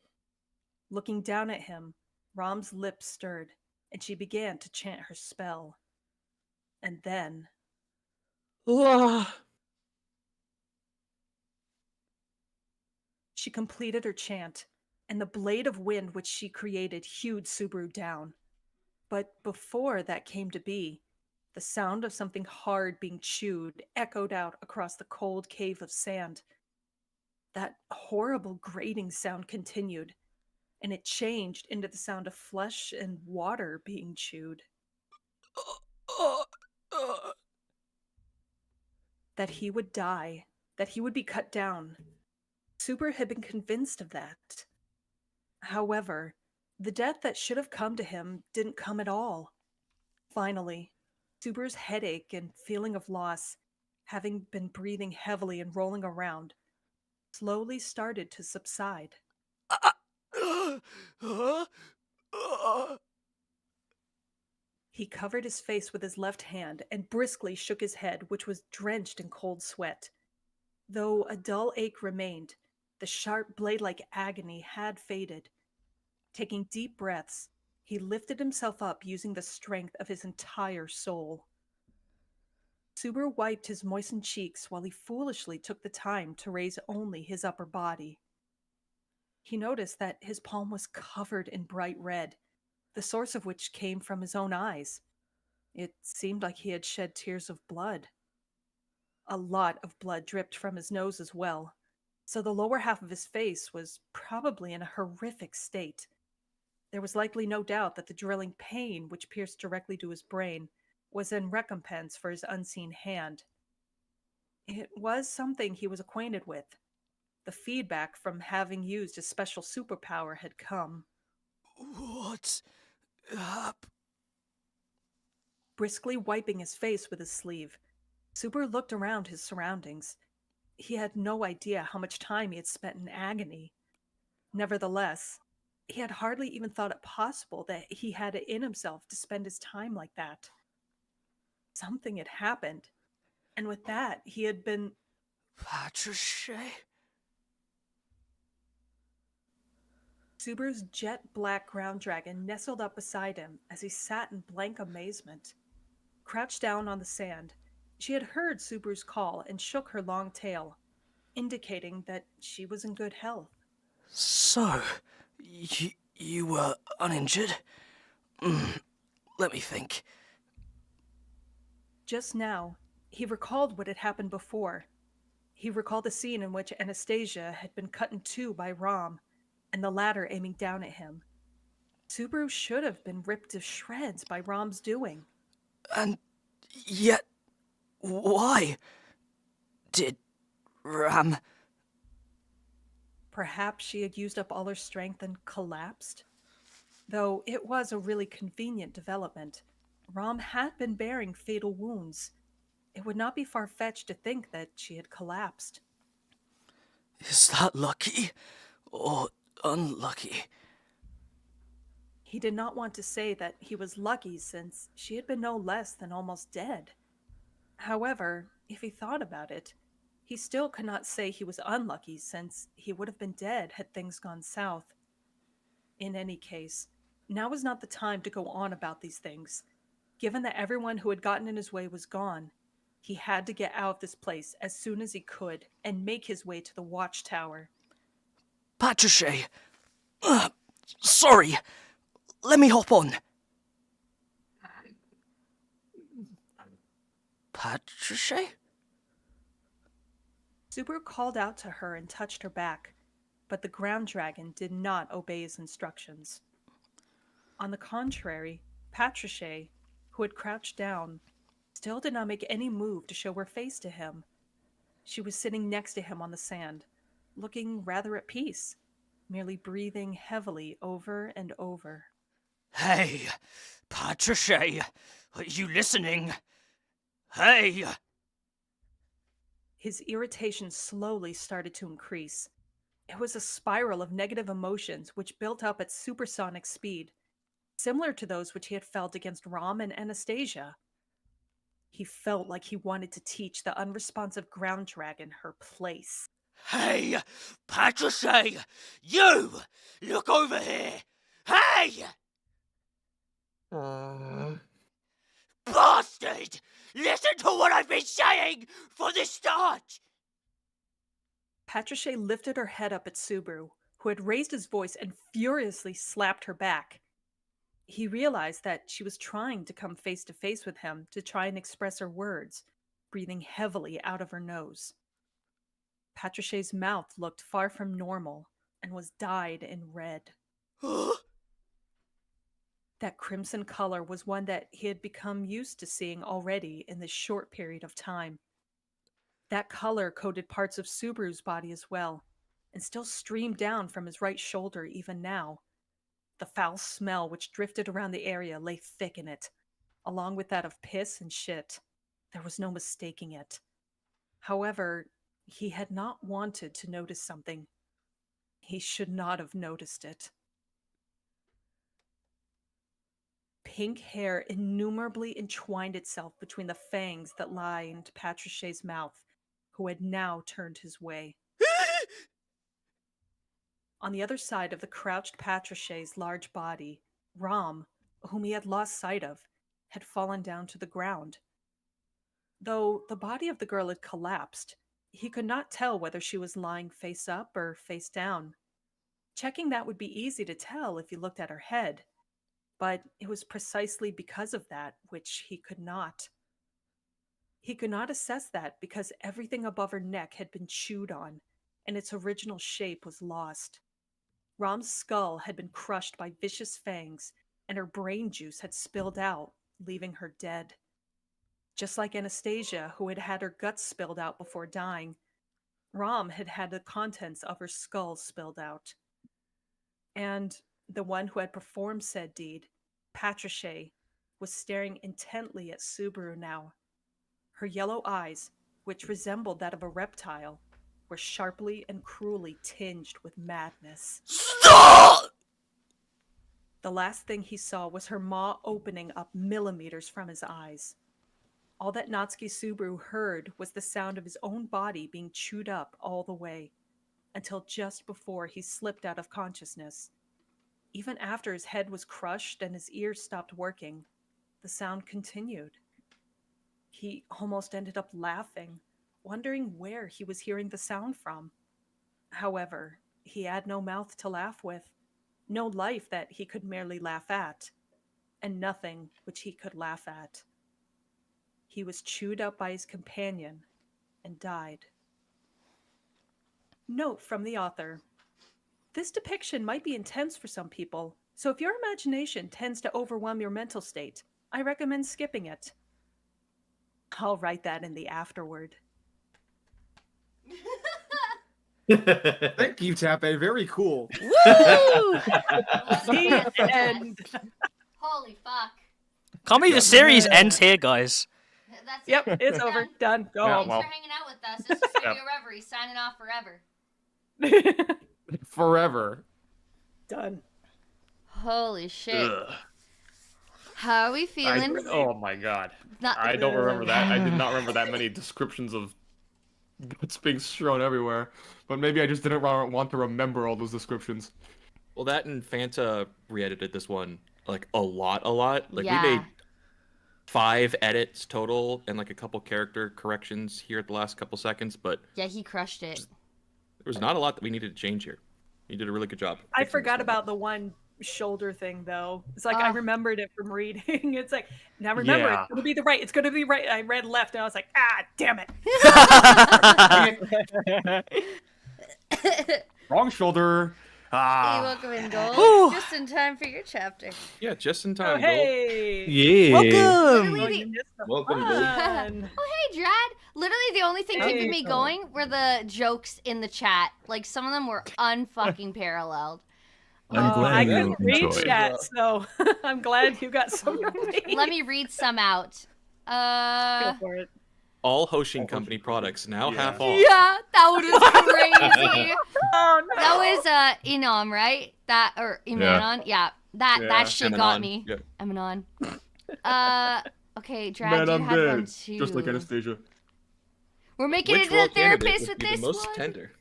Looking down at him, Ram's lips stirred, and she began to chant her spell. And then... She completed her chant, and the blade of wind which she created hewed Subaru down. But before that came to be, the sound of something hard being chewed echoed out across the cold cave of sand. That horrible grating sound continued, and it changed into the sound of flesh and water being chewed. That he would die, that he would be cut down. Subaru had been convinced of that. However, the death that should have come to him didn't come at all. Finally, Subaru's headache and feeling of loss, having been breathing heavily and rolling around, slowly started to subside. He covered his face with his left hand and briskly shook his head, which was drenched in cold sweat. Though a dull ache remained, the sharp blade-like agony had faded. Taking deep breaths, he lifted himself up using the strength of his entire soul. Subaru wiped his moistened cheeks while he foolishly took the time to raise only his upper body. He noticed that his palm was covered in bright red, the source of which came from his own eyes. It seemed like he had shed tears of blood. A lot of blood dripped from his nose as well, so the lower half of his face was probably in a horrific state. There was likely no doubt that the drilling pain which pierced directly to his brain was in recompense for his unseen hand. It was something he was acquainted with. The feedback from having used his special superpower had come.
What's up?
Briskly wiping his face with his sleeve, Subaru looked around his surroundings. He had no idea how much time he had spent in agony. Nevertheless, he had hardly even thought it possible that he had it in himself to spend his time like that. Something had happened, and with that, he had been...
Patricia?
Subaru's jet black ground dragon nestled up beside him as he sat in blank amazement. Crouched down on the sand, she had heard Subaru's call and shook her long tail, indicating that she was in good health.
So, you were uninjured? Let me think.
Just now, he recalled what had happened before. He recalled the scene in which Anastasia had been cut in two by Ram, and the latter aiming down at him. Subaru should have been ripped to shreds by Ram's doing.
And yet, why did Ram...
Perhaps she had used up all her strength and collapsed? Though it was a really convenient development. Rom had been bearing fatal wounds. It would not be far-fetched to think that she had collapsed.
Is that lucky or unlucky?
He did not want to say that he was lucky since she had been no less than almost dead. However, if he thought about it, he still could not say he was unlucky since he would have been dead had things gone south. In any case, now was not the time to go on about these things. Given that everyone who had gotten in his way was gone, he had to get out of this place as soon as he could and make his way to the watchtower.
Patricia! Sorry. Let me hop on. Patricia?
Subaru called out to her and touched her back, but the ground dragon did not obey his instructions. On the contrary, Patricia, who had crouched down, still did not make any move to show her face to him. She was sitting next to him on the sand, looking rather at peace, merely breathing heavily over and over.
Hey, Patricia, are you listening? Hey!
His irritation slowly started to increase. It was a spiral of negative emotions which built up at supersonic speed, similar to those which he had felt against Rom and Anastasia. He felt like he wanted to teach the unresponsive ground dragon her place.
Hey, Patricia! You! Look over here! Hey! Bastard! Listen to what I've been saying from the start!
Patricia lifted her head up at Subaru, who had raised his voice and furiously slapped her back. He realized that she was trying to come face to face with him to try and express her words, breathing heavily out of her nose. Patricia's mouth looked far from normal and was dyed in red. That crimson color was one that he had become used to seeing already in this short period of time. That color coated parts of Subaru's body as well, and still streamed down from his right shoulder even now. The foul smell which drifted around the area lay thick in it, along with that of piss and shit. There was no mistaking it. However, he had not wanted to notice something. He should not have noticed it. Pink hair innumerably entwined itself between the fangs that lined Patricia's mouth, who had now turned his way. On the other side of the crouched Patricia's large body, Rom, whom he had lost sight of, had fallen down to the ground. Though the body of the girl had collapsed, he could not tell whether she was lying face up or face down. Checking that would be easy to tell if he looked at her head, but it was precisely because of that which he could not. He could not assess that because everything above her neck had been chewed on, and its original shape was lost. Rom's skull had been crushed by vicious fangs, and her brain juice had spilled out, leaving her dead. Just like Anastasia, who had had her guts spilled out before dying, Rom had had the contents of her skull spilled out. And the one who had performed said deed, Patricia, was staring intently at Subaru now. Her yellow eyes, which resembled that of a reptile, were sharply and cruelly tinged with madness.
Stop!
The last thing he saw was her maw opening up millimeters from his eyes. All that Natsuki Subaru heard was the sound of his own body being chewed up all the way, until just before he slipped out of consciousness. Even after his head was crushed and his ears stopped working, the sound continued. He almost ended up laughing, wondering where he was hearing the sound from. However, he had no mouth to laugh with, no life that he could merely laugh at, and nothing which he could laugh at. He was chewed up by his companion and died. Note from the author. This depiction might be intense for some people, so if your imagination tends to overwhelm your mental state, I recommend skipping it. I'll write that in the afterword.
Thank you, Tape. Very cool.
Woo!
The end.
Holy fuck.
Can't believe the series ends here, guys.
That's
Yep,
it.
it's over. Done. Go
Yeah,
home.
Thanks
well.
for hanging out with us. This is
Yep.
Radio Reverie signing off forever.
Forever.
Done.
Holy shit.
Ugh.
How are we feeling?
Oh my god.
Not
I don't remember that. I did not remember that many descriptions of guts being strewn everywhere. But maybe I just didn't want to remember all those descriptions.
Well, that and Fanta re-edited this one like a lot. Like
Yeah.
we made 5 edits total and like a couple character corrections here at the last couple seconds, but
Yeah, he crushed it.
there was not a lot that we needed to change here. You did a really good job.
I
fixing this
forgot
one.
about the one shoulder thing though. It's like I
Oh.
remembered it from reading. It's like, now remember,
Yeah.
it's gonna be the right. It's gonna be right. I read left and I was like, ah, damn it.
Wrong shoulder.
Hey,
Ah.
welcome in, Gold.
Whew.
Just in time for your chapter.
Yeah, just in
Oh,
time. Gold.
hey.
Yeah.
Literally
Oh,
the-
you missed the
Welcome, Gold.
fun.
Oh, hey, Drad. Literally the only thing keeping me
Hey.
going were the jokes in the chat. Like, some of them were unfucking paralleled.
I'm glad
I
you
couldn't read
enjoyed.
chat, so I'm glad you got some.
Let me read some out.
Go for it.
All Hoshin Company products now
Yeah.
half off.
Yeah, that was crazy.
Oh no.
That was Enom, right? That or Imanon? Yeah. That
Yeah.
shit got
Emanon,
me.
yeah.
Emanon. Okay, Drag,
Man,
you
I'm
had
dead.
one too.
Just like Anastasia.
We're making
Which
it to
role
the
candidate
therapist
would
with
be
this
the most
one.
tender?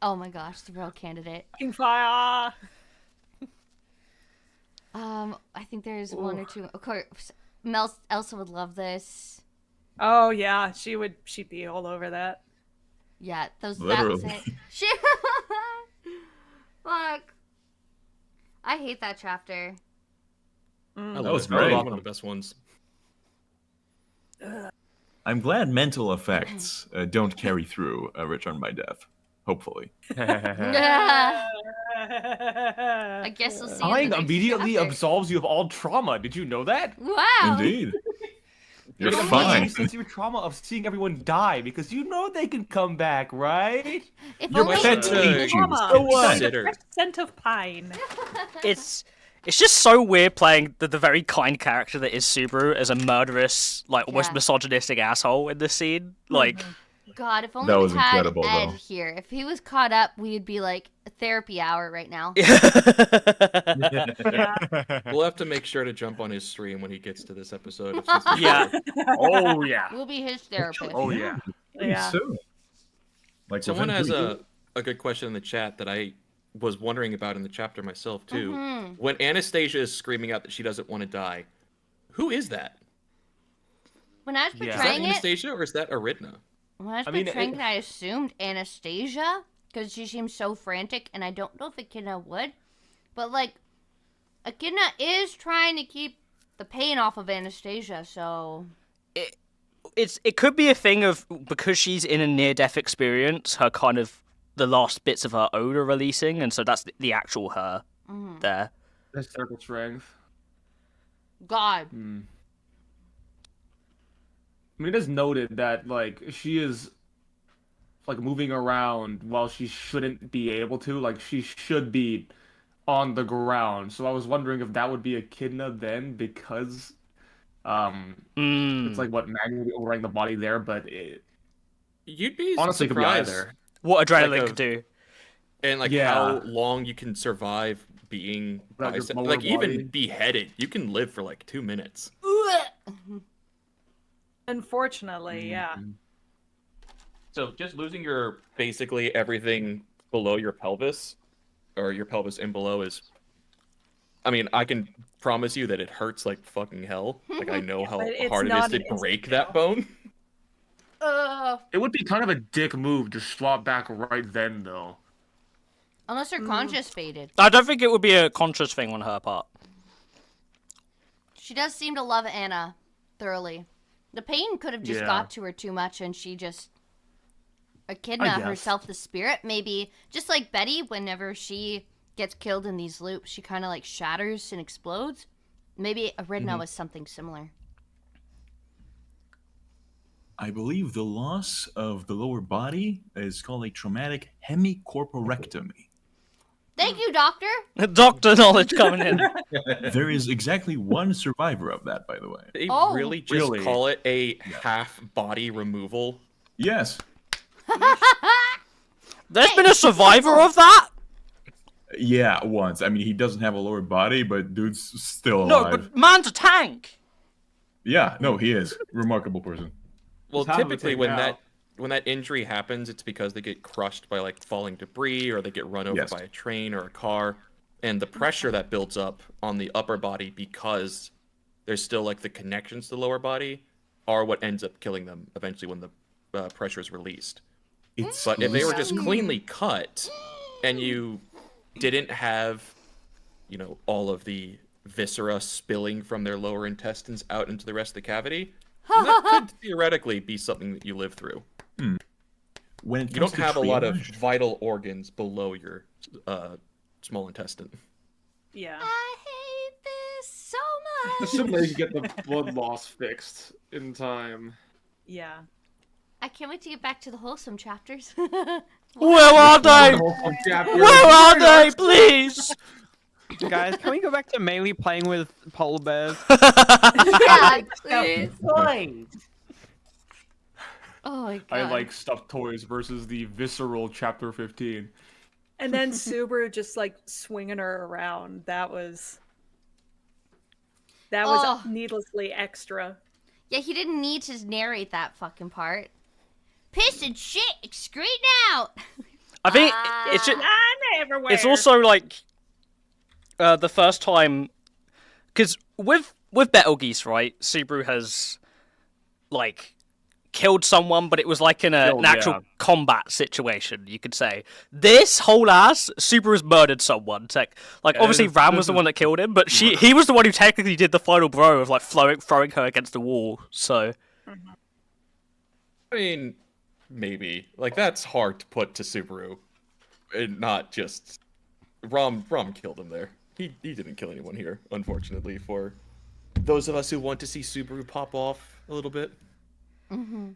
Oh my gosh, the real candidate.
Fucking fire.
I think there's one or two. Of course, Elsa would love this.
Oh yeah, she'd be all over that.
Yeah, that was
Literally.
it. Shit. Fuck. I hate that chapter.
I
Mm.
love
That was
it. Probably
great.
one of the best ones.
I'm glad mental effects don't carry through Return by Death. Hopefully.
I guess we'll see. in the
Dying
next
immediately
chapter.
absolves you of all trauma. Did you know that?
Wow.
Indeed. You're
It
fine.
eliminates your trauma of seeing everyone die because you know they can come back, right?
If
You're
only
mentally
to
choose.
Mama,
So what?
consider-
Scent of pine.
It's just so weird playing the very kind character that is Subaru as a murderous, like almost
Yeah.
misogynistic asshole in this scene. Like,
God, if only
That
we
was
had
incredible,
Ed
though.
here. If he was caught up, we'd be like a therapy hour right now.
We'll have to make sure to jump on his stream when he gets to this episode. Since he's
Yeah.
here.
Oh yeah.
We'll be his therapist.
Oh yeah.
Pretty
Yeah.
soon. Like
Someone
within
has
3 weeks.
a good question in the chat that I was wondering about in the chapter myself too.
Mhm.
When Anastasia is screaming out that she doesn't want to die, who is that?
When I was
Yeah.
Is that
portraying it,
Anastasia or is that Aridna?
when I was
I mean,
portraying it, I assumed Anastasia because she seems so frantic, and I don't know if Echidna would, but like, Echidna is trying to keep the pain off of Anastasia, so
it could be a thing of because she's in a near-death experience, her kind of the last bits of her ode are releasing, and so that's the actual her
mhm.
there.
Hysterical strength.
God.
Hmm. I mean, it is noted that like she is like moving around while she shouldn't be able to. Like she should be on the ground. So I was wondering if that would be Echidna then, because it's like what manually overriding the body there. But
You'd be
honestly, it could be
surprised,
either.
What adrenaline
Like
could do.
and like
Yeah.
how long you can survive being
Without your lower
like even
body.
beheaded. You can live for like 2 minutes.
Unfortunately, yeah.
So just losing your basically everything below your pelvis, or your pelvis and below is. I mean, I can promise you that it hurts like fucking hell. Like I know how
but it's
hard it is
not
to
an instant
break
kill.
that bone.
It would be kind of a dick move to swap back right then, though.
Unless her conscious faded.
I don't think it would be a conscious thing on her part.
She does seem to love Anna thoroughly. The pain could have just
Yeah.
got to her too much, and she just Echidna
I guess.
herself, the spirit, maybe just like Betty. Whenever she gets killed in these loops, she kind of like shatters and explodes. Maybe Aridna was something similar.
I believe the loss of the lower body is called a traumatic hemicorporectomy.
Thank you, Doctor.
Doctor knowledge coming in.
There is exactly one survivor of that, by the way.
They
Oh.
really just
Really?
call it a half body removal.
Yes.
There's been a survivor of that?
Yeah, once. I mean, he doesn't have a lower body, but dude's still
No,
alive.
but man's a tank.
Yeah, no, he is. Remarkable person.
Well,
He's half of a
typically
tank
when
now.
that injury happens, it's because they get crushed by like falling debris or they get run over
Yes.
by a train or a car, and the pressure that builds up on the upper body because there's still like the connections to the lower body are what ends up killing them eventually when the pressure is released.
It's
But if they were just
listening-
cleanly cut and you didn't have, all of the viscera spilling from their lower intestines out into the rest of the cavity, then that could theoretically be something that you live through.
when it
You
comes
don't
to
have a lot of
triage-
vital organs below your small intestine.
Yeah.
I hate this so much.
Assuming they can get the blood loss fixed in time.
Yeah.
I can't wait to get back to the wholesome chapters.
Where are they? Where are they, please?
Guys, can we go back to Melee playing with polar bears?
Yeah, please. Oh my god.
I like stuffed toys versus the visceral chapter 15.
And then Subaru just like swinging her around. That was
Oh.
needlessly extra.
Yeah, he didn't need to narrate that fucking part. Piss and shit, excrete out.
I think it's just,
everywhere.
it's also like the first time, because with Betelgeuse, right? Subaru has like killed someone, but it was like in an actual combat situation, you could say. This whole ass, Subaru's murdered someone. It's like obviously Ram was the one that killed him, but he was the one who technically did the final blow of like throwing her against the wall. So
I mean, maybe. Like, that's hard to put to Subaru. And not just... Rom killed him there. He didn't kill anyone here, unfortunately, for those of us who want to see Subaru pop off a little bit.
Mm-hmm.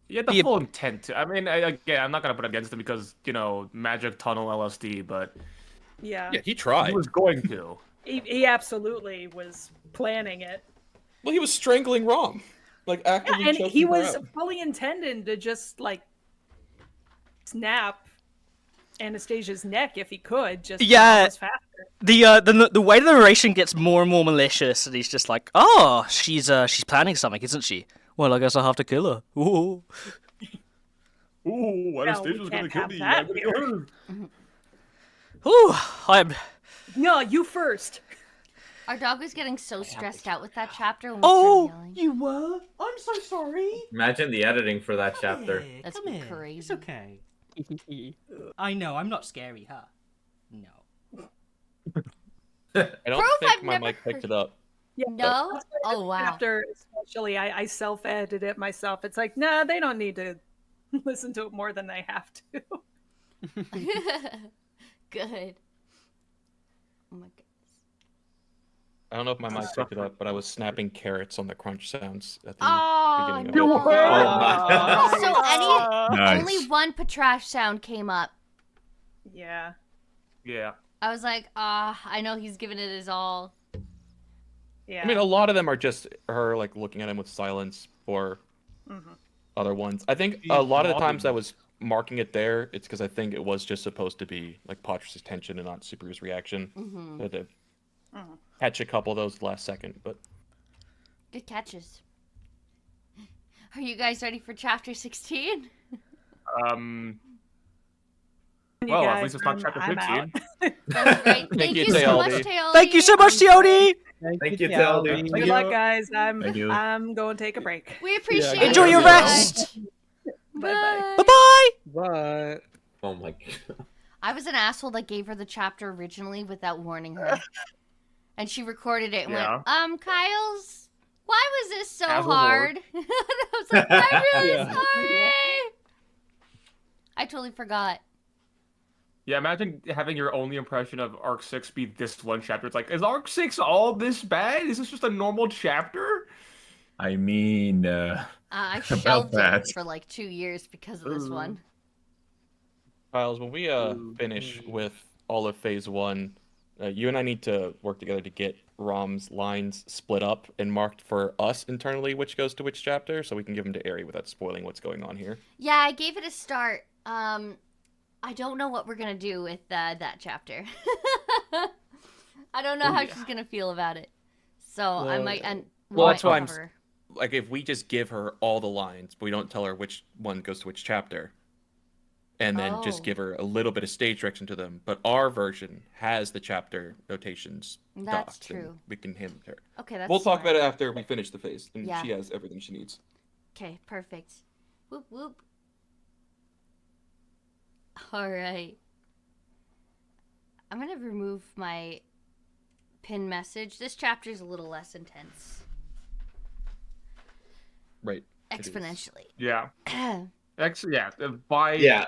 He had the full intent to. I mean, again, I'm not gonna put it against him because magic tunnel LSD, but
Yeah.
Yeah, he tried.
he was going to.
He absolutely was planning it.
Well, he was strangling Rom. Like, actively
And
choking
he
her
was
out.
fully intending to just like snap Anastasia's neck if he could, just
Yeah.
almost faster.
the way the narration gets more and more malicious, and he's just like, oh, she's planning something, isn't she? Well, I guess I'll have to kill her. Ooh.
Ooh, Anastasia's gonna
can't
kill
have
me.
that
I'm gonna
here.
kill her.
Ooh, I'm.
No, you first.
Our dog was getting so stressed out with that chapter when we
Oh,
started yelling.
You were? I'm so sorry.
Imagine the editing for that chapter.
Hey,
That's
come here.
crazy.
It's okay. I know, I'm not scary, huh? No.
I don't
Proof
think
I've
my
never
mic picked
heard-
it up.
Yeah.
No?
That's why
Oh,
this
wow.
Chapter, especially, I self-edited it myself. It's like, nah, they don't need to listen to it more than they have to.
Good. Oh my goodness.
I don't know if my mic picked it up, but I was snapping carrots on the crunch sounds at the
Oh,
beginning of
no.
it.
Oh my.
So
Nice.
only one Patrash sound came up.
Yeah.
Yeah.
I was like, I know he's giving it his all.
Yeah.
I mean, a lot of them are just her like looking at him with silence, or other ones. I think a lot of the times I was marking it there, it's because I think it was just supposed to be like Patrick's attention and not Subaru's reaction.
Mm-hmm.
I had to catch a couple of those last second, but
Good catches. Are you guys ready for chapter 16?
You
Well, at
guys,
least it's not
I'm-
chapter
I'm
15.
out.
That's great. Thank
you,
you so much,
Teal'c.
Teal'c.
Thank you so much, Teal'c.
Thank you, Teal'c.
Good luck, guys.
Thank you.
I'm going to take a break.
We appreciate
good
Enjoy
it.
your
luck.
rest.
Bye-bye.
Bye bye.
Bye.
Oh my god.
I was an asshole that gave her the chapter originally without warning her. And she recorded it and
Yeah.
went, Kyle's, why was this so
Asshole
hard? And I was like, I'm really sorry. I totally forgot.
Yeah, imagine having your only impression of Arc 6 be this one chapter. It's like, is Arc 6 all this bad? Is this just a normal chapter?
I mean,
I
About
shelved
that.
it for like 2 years because of this one.
Kyles, when we finish with all of phase 1, you and I need to work together to get Rom's lines split up and marked for us internally which goes to which chapter, so we can give them to Ari without spoiling what's going on here.
Yeah, I gave it a start. I don't know what we're gonna do with that chapter. I don't know how she's gonna feel about it. So I might.
Well, that's why like, if we just give her all the lines, but we don't tell her which one goes to which chapter, and then just give her a little bit of stage direction to them. But our version has the chapter notations.
That's
docked,
true.
We can hand them to her.
Okay, that's
We'll talk
smart.
about it after we finish the phase, and
Yeah.
she has everything she needs.
Okay, perfect. Whoop whoop. All right. I'm gonna remove my pin message. This chapter is a little less intense.
Right.
Exponentially.
Yeah. By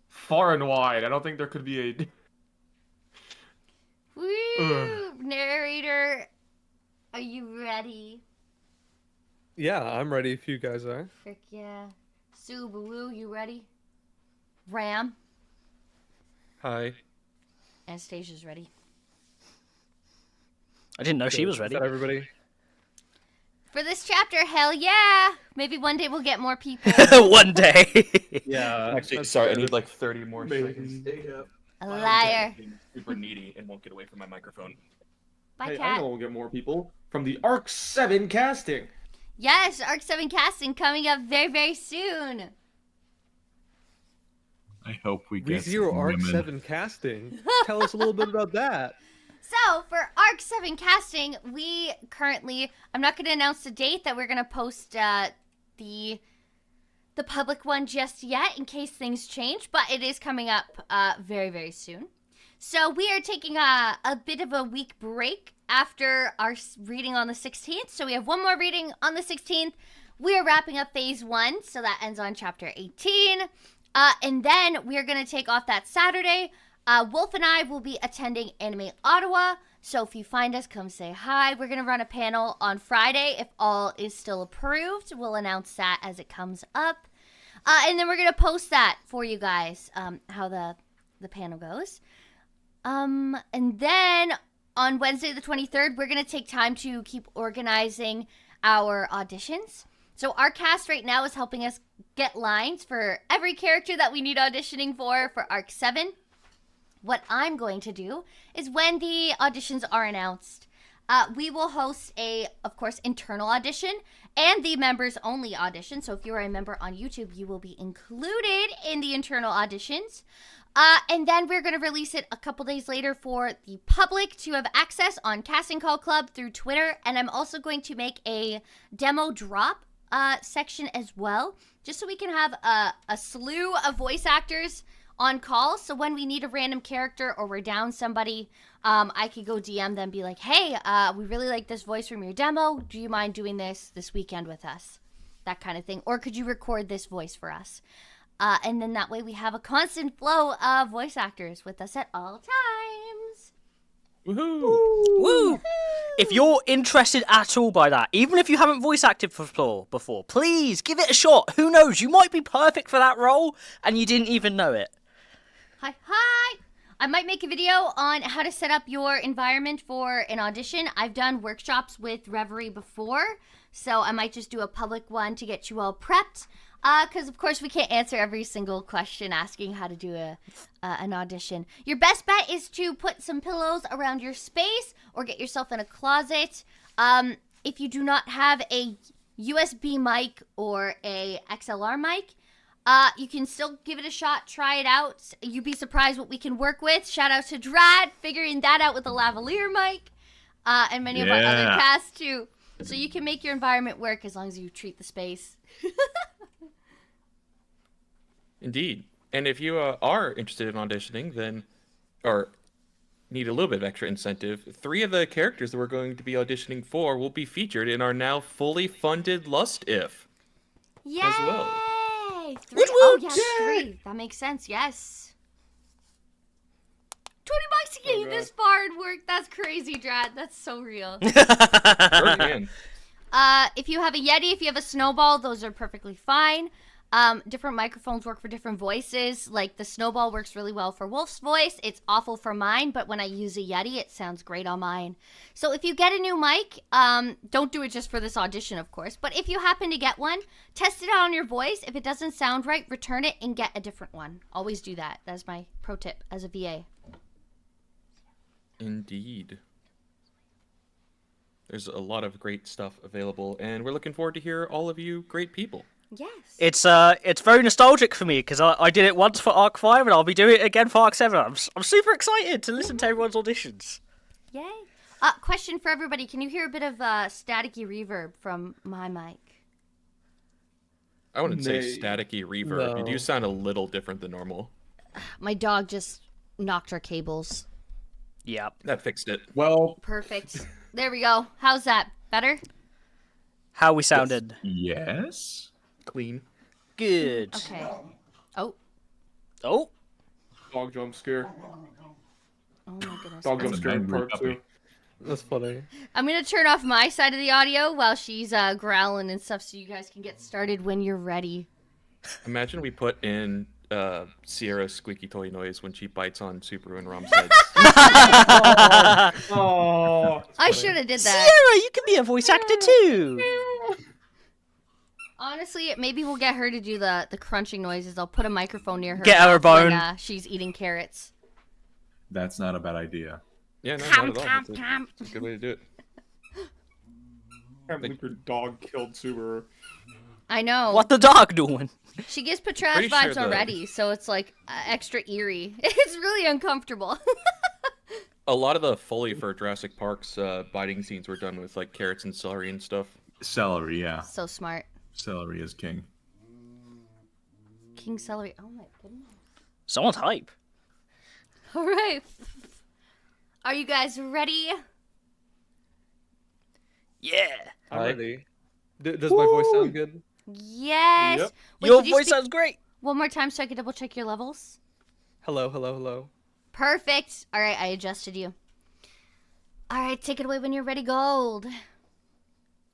far and wide, I don't think there could be a.
Woo! Narrator, are you ready?
Yeah, I'm ready if you guys are.
Frick yeah. Subaru, you ready? Ram.
Hi.
Anastasia's ready.
I didn't know she was
Is
ready.
that everybody?
For this chapter, hell yeah! Maybe one day we'll get more people.
One day.
Yeah.
Actually, sorry, I need like 30 more seconds.
A liar.
I'm super needy and won't get away from my microphone.
Bye,
Hey, I
Cat.
know we'll get more people from the Arc 7 casting.
Yes, Arc 7 casting coming up very, very soon.
I hope we get
ReZero
some
Arc
women.
7 casting. Tell us a little bit about that.
So, for Arc 7 casting, we currently, I'm not going to announce the date that we're going to post the public one just yet in case things change, but it is coming up very, very soon. So, we are taking a bit of a week break after our reading on the 16th. So, we have one more reading on the 16th. We are wrapping up phase 1, so that ends on chapter 18. And then we are going to take off that Saturday. Wolf and I will be attending Anime Ottawa, so if you find us, come say hi. We're going to run a panel on Friday if all is still approved. We'll announce that as it comes up. And then we're going to post that for you guys, how the panel goes. And then on Wednesday the 23rd, we're going to take time to keep organizing our auditions. So our cast right now is helping us get lines for every character that we need auditioning for Arc 7. What I'm going to do is when the auditions are announced, we will host of course, internal audition and the members only audition. So if you're a member on YouTube, you will be included in the internal auditions. And then we're going to release it a couple days later for the public to have access on Casting Call Club through Twitter. And I'm also going to make a demo drop section as well, just so we can have a slew of voice actors on call. So when we need a random character or we're down somebody, I could go DM them and be like, hey, we really like this voice from your demo. Do you mind doing this weekend with us? That kind of thing. Or could you record this voice for us? And then that way we have a constant flow of voice actors with us at all times.
Woohoo!
Woo! If you're interested at all by that, even if you haven't voice acted before, please give it a shot. Who knows? You might be perfect for that role and you didn't even know it.
Hi! I might make a video on how to set up your environment for an audition. I've done workshops with Reverie before, so I might just do a public one to get you all prepped. Because, of course, we can't answer every single question asking how to do an audition. Your best bet is to put some pillows around your space or get yourself in a closet. If you do not have a USB mic or a XLR mic, you can still give it a shot, try it out. You'd be surprised what we can work with. Shout out to Drad, figuring that out with a lavalier mic, and many of our other casts, too. So you can make your environment work as long as you treat the space.
Indeed. And if you are interested in auditioning, then, or need a little bit of extra incentive, 3 of the characters that we're going to be auditioning for will be featured in our now fully funded Lust If.
Yay!
As well.
3. Oh, yeah, 3. That makes sense, yes. $20 to get you this far and work. That's crazy, Drad. That's so real.
Sure can.
If you have a Yeti, if you have a snowball, those are perfectly fine. Different microphones work for different voices. Like the Snowball works really well for Wolf's voice. It's awful for mine, but when I use a Yeti, it sounds great on mine. So if you get a new mic, don't do it just for this audition, of course. But if you happen to get one, test it out on your voice. If it doesn't sound right, return it and get a different one. Always do that. That's my pro tip as a VA.
Indeed. There's a lot of great stuff available, and we're looking forward to hear all of you great people.
Yes.
It's very nostalgic for me because I did it once for Arc 5 and I'll be doing it again for Arc 7. I'm super excited to listen to everyone's auditions.
Yay. Question for everybody. Can you hear a bit of staticky reverb from my mic?
I wouldn't say
Nay.
staticky reverb. You
No.
do sound a little different than normal.
My dog just knocked our cables.
Yeah.
That fixed it.
Well,
Perfect. There we go. How's that? Better?
How we sounded.
Yes.
Clean.
Good.
Okay. Oh.
Oh.
Dog jump scare.
Oh my goodness.
Dog
That's
jump
an
scare
angry
part
puppy.
2.
that's funny.
I'm going to turn off my side of the audio while she's growling and stuff so you guys can get started when you're ready.
Imagine we put in Sierra's squeaky toy noise when she bites on Subaru and Rom's heads.
Oh.
I should have did that.
Sierra, you can be a voice actor too.
Honestly, maybe we'll get her to do the crunching noises. I'll put a microphone near her.
Get her a
mouth when,
bone.
she's eating carrots.
That's not a bad idea.
Yeah, no,
Tom,
not at all.
tom,
That's
tom.
a good way to do it.
I can't believe your dog killed Subaru.
I know.
What the dog doing?
She gives Patrash
Pretty
vibes
sure the-
already, so it's like extra eerie. It's really uncomfortable.
A lot of the Foley for Jurassic Park's biting scenes were done with like carrots and celery and stuff.
Celery, yeah.
So smart.
Celery is king.
King celery. Oh my goodness.
Someone's hype.
All right. Are you guys ready?
Yeah.
I'm
Hi.
ready. Does my voice sound good?
Yes.
Yep.
Wait,
Your
could you
voice
speak
sounds great.
one more time so I can double check your levels?
Hello, hello, hello.
Perfect. All right, I adjusted you. All right, take it away when you're ready, Gold.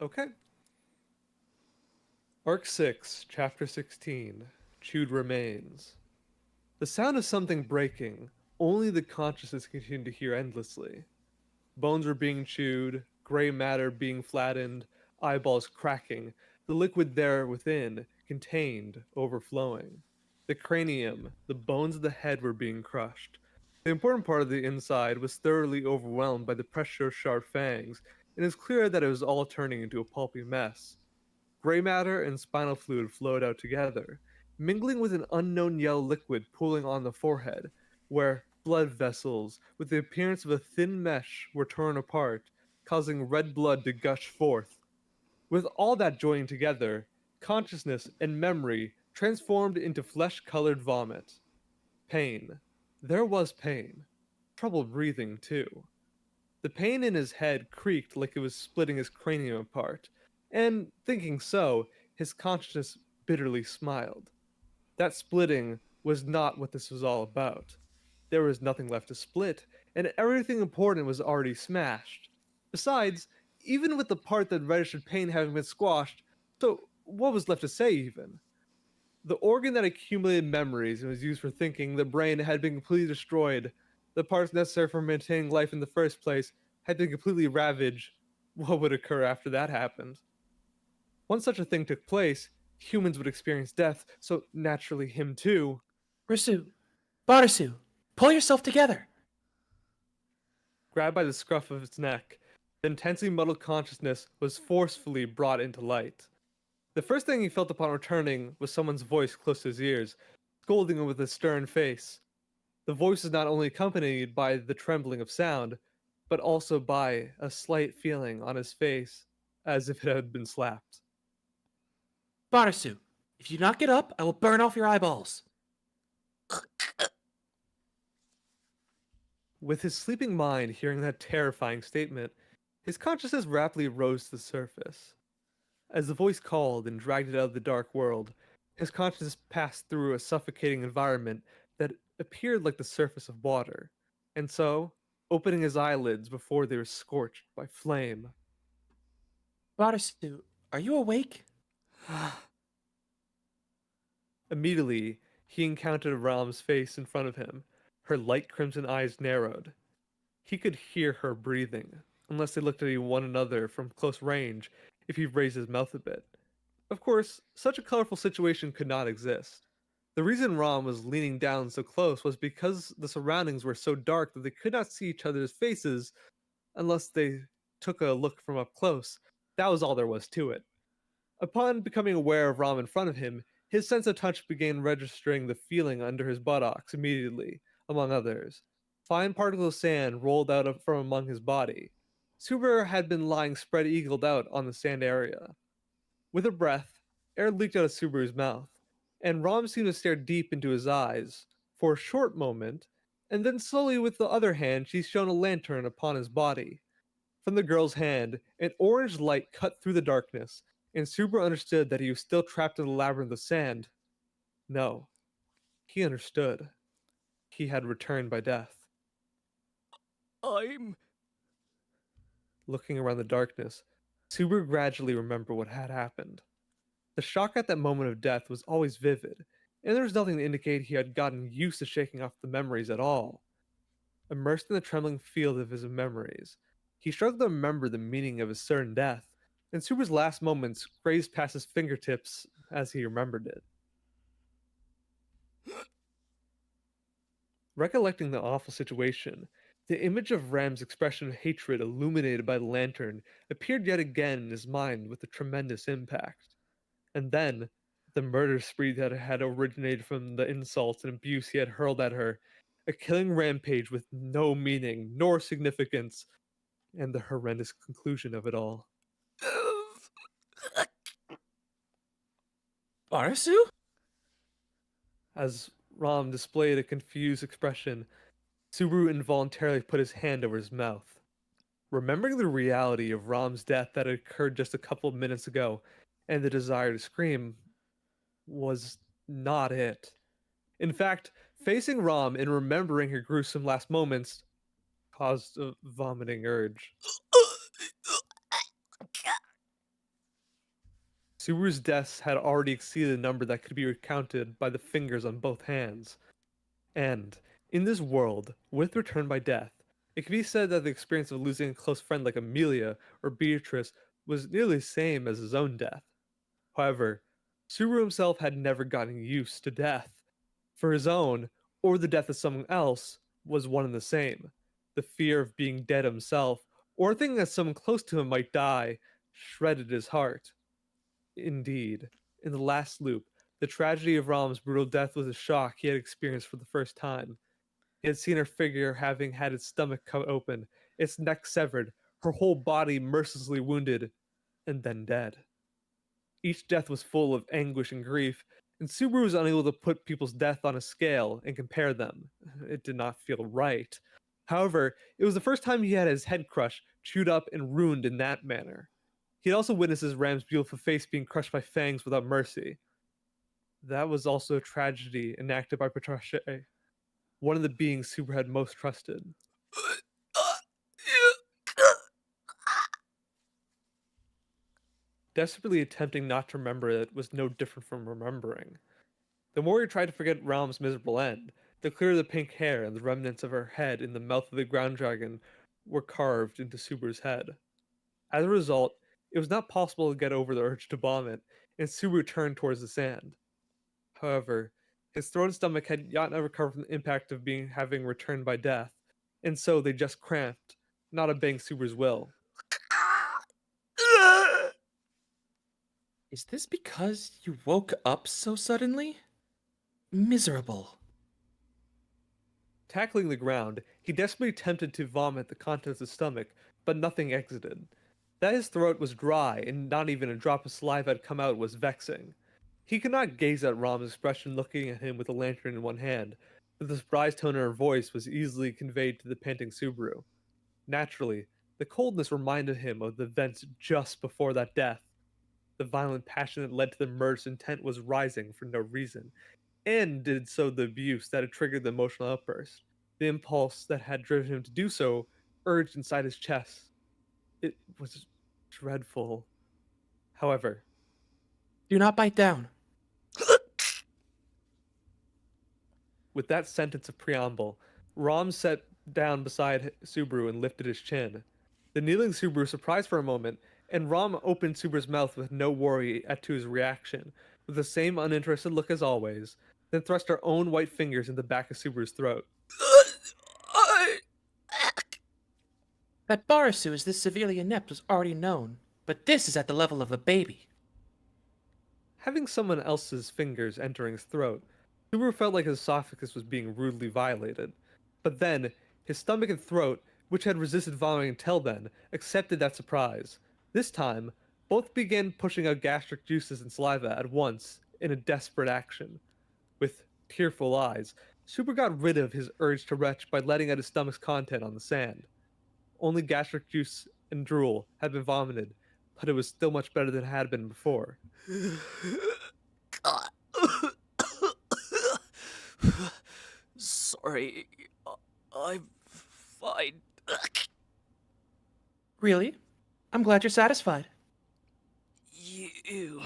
Okay. Arc 6, Chapter 16, Chewed Remains. The sound of something breaking, only the consciousness continued to hear endlessly. Bones were being chewed, gray matter being flattened, eyeballs cracking, the liquid there within, contained, overflowing. The cranium, the bones of the head were being crushed. The important part of the inside was thoroughly overwhelmed by the pressure of sharp fangs, and it was clear that it was all turning into a pulpy mess. Gray matter and spinal fluid flowed out together, mingling with an unknown yellow liquid pooling on the forehead, where blood vessels, with the appearance of a thin mesh, were torn apart, causing red blood to gush forth. With all that joining together, consciousness and memory transformed into flesh-colored vomit. Pain. There was pain. Trouble breathing, too. The pain in his head creaked like it was splitting his cranium apart, and, thinking so, his consciousness bitterly smiled. That splitting was not what this was all about. There was nothing left to split, and everything important was already smashed. Besides, even with the part that registered pain having been squashed, so what was left to say even? The organ that accumulated memories and was used for thinking, the brain, had been completely destroyed. The parts necessary for maintaining life in the first place had been completely ravaged. What would occur after that happened? Once such a thing took place, humans would experience death, so naturally him too.
Rasu, Barasu, pull yourself together.
Grabbed by the scruff of its neck, the intensely muddled consciousness was forcefully brought into light. The first thing he felt upon returning was someone's voice close to his ears, scolding him with a stern face. The voice was not only accompanied by the trembling of sound, but also by a slight feeling on his face, as if it had been slapped.
Barasu, if you do not get up, I will burn off your eyeballs.
With his sleeping mind hearing that terrifying statement, his consciousness rapidly rose to the surface. As the voice called and dragged it out of the dark world, his consciousness passed through a suffocating environment that appeared like the surface of water, and so, opening his eyelids before they were scorched by flame.
Barasu, are you awake?
Immediately, he encountered Ram's face in front of him. Her light crimson eyes narrowed. He could hear her breathing, unless they looked at one another from close range if he raised his mouth a bit. Of course, such a colorful situation could not exist. The reason Ram was leaning down so close was because the surroundings were so dark that they could not see each other's faces unless they took a look from up close. That was all there was to it. Upon becoming aware of Ram in front of him, his sense of touch began registering the feeling under his buttocks immediately, among others. Fine particles of sand rolled out from among his body. Subaru had been lying spread eagled out on the sand area. With a breath, air leaked out of Subaru's mouth, and Ram seemed to stare deep into his eyes for a short moment, and then slowly with the other hand she shone a lantern upon his body. From the girl's hand, an orange light cut through the darkness, and Subaru understood that he was still trapped in the labyrinth of sand. No, he understood. He had returned by death.
I'm.
Looking around the darkness, Subaru gradually remembered what had happened. The shock at that moment of death was always vivid, and there was nothing to indicate he had gotten used to shaking off the memories at all. Immersed in the trembling field of his memories, he struggled to remember the meaning of his certain death, and Subaru's last moments grazed past his fingertips as he remembered it. Recollecting the awful situation, the image of Ram's expression of hatred illuminated by the lantern appeared yet again in his mind with a tremendous impact. And then, the murder spree that had originated from the insults and abuse he had hurled at her, a killing rampage with no meaning nor significance, and the horrendous conclusion of it all.
Barasu?
As Ram displayed a confused expression, Subaru involuntarily put his hand over his mouth. Remembering the reality of Ram's death that had occurred just a couple of minutes ago, and the desire to scream, was not it. In fact, facing Ram and remembering her gruesome last moments caused a vomiting urge. Subaru's deaths had already exceeded a number that could be recounted by the fingers on both hands. And, in this world, with return by death, it can be said that the experience of losing a close friend like Amelia or Beatrice was nearly the same as his own death. However, Subaru himself had never gotten used to death. For his own, or the death of someone else, was one and the same. The fear of being dead himself, or thinking that someone close to him might die, shredded his heart. Indeed, in the last loop, the tragedy of Ram's brutal death was a shock he had experienced for the first time. He had seen her figure having had its stomach cut open, its neck severed, her whole body mercilessly wounded, and then dead. Each death was full of anguish and grief, and Subaru was unable to put people's death on a scale and compare them. It did not feel right. However, it was the first time he had his head crushed, chewed up, and ruined in that manner. He had also witnessed his Ram's beautiful face being crushed by fangs without mercy. That was also a tragedy enacted by Patricia, one of the beings Subaru had most trusted. Desperately attempting not to remember it was no different from remembering. The more he tried to forget Realm's miserable end, the clearer the pink hair and the remnants of her head in the mouth of the ground dragon were carved into Subaru's head. As a result, it was not possible to get over the urge to vomit, and Subaru turned towards the sand. However, his throat and stomach had not recovered from the impact of having returned by death, and so they just cramped, not obeying Subaru's will.
Is this because you woke up so suddenly? Miserable.
Tackling the ground, he desperately attempted to vomit the contents of his stomach, but nothing exited. That his throat was dry and not even a drop of saliva had come out was vexing. He could not gaze at Ram's expression looking at him with a lantern in one hand, but the surprised tone in her voice was easily conveyed to the panting Subaru. Naturally, the coldness reminded him of the events just before that death. The violent passion that led to the murderous intent was rising for no reason, and did so the abuse that had triggered the emotional outburst. The impulse that had driven him to do so urged inside his chest. It was dreadful. However,
Do not bite down.
With that sentence of preamble, Rom sat down beside Subaru and lifted his chin. The kneeling Subaru surprised for a moment, and Rom opened Subaru's mouth with no worry at to his reaction, with the same uninterested look as always, then thrust her own white fingers in the back of Subaru's throat.
That Barasu is this severely inept was already known, but this is at the level of a baby.
Having someone else's fingers entering his throat, Subaru felt like his esophagus was being rudely violated. But then, his stomach and throat, which had resisted vomiting until then, accepted that surprise. This time, both began pushing out gastric juices and saliva at once in a desperate action. With tearful eyes, Subaru got rid of his urge to retch by letting out his stomach's content on the sand. Only gastric juice and drool had been vomited, but it was still much better than it had been before.
Sorry, I'm fine.
Really? I'm glad you're satisfied.
You.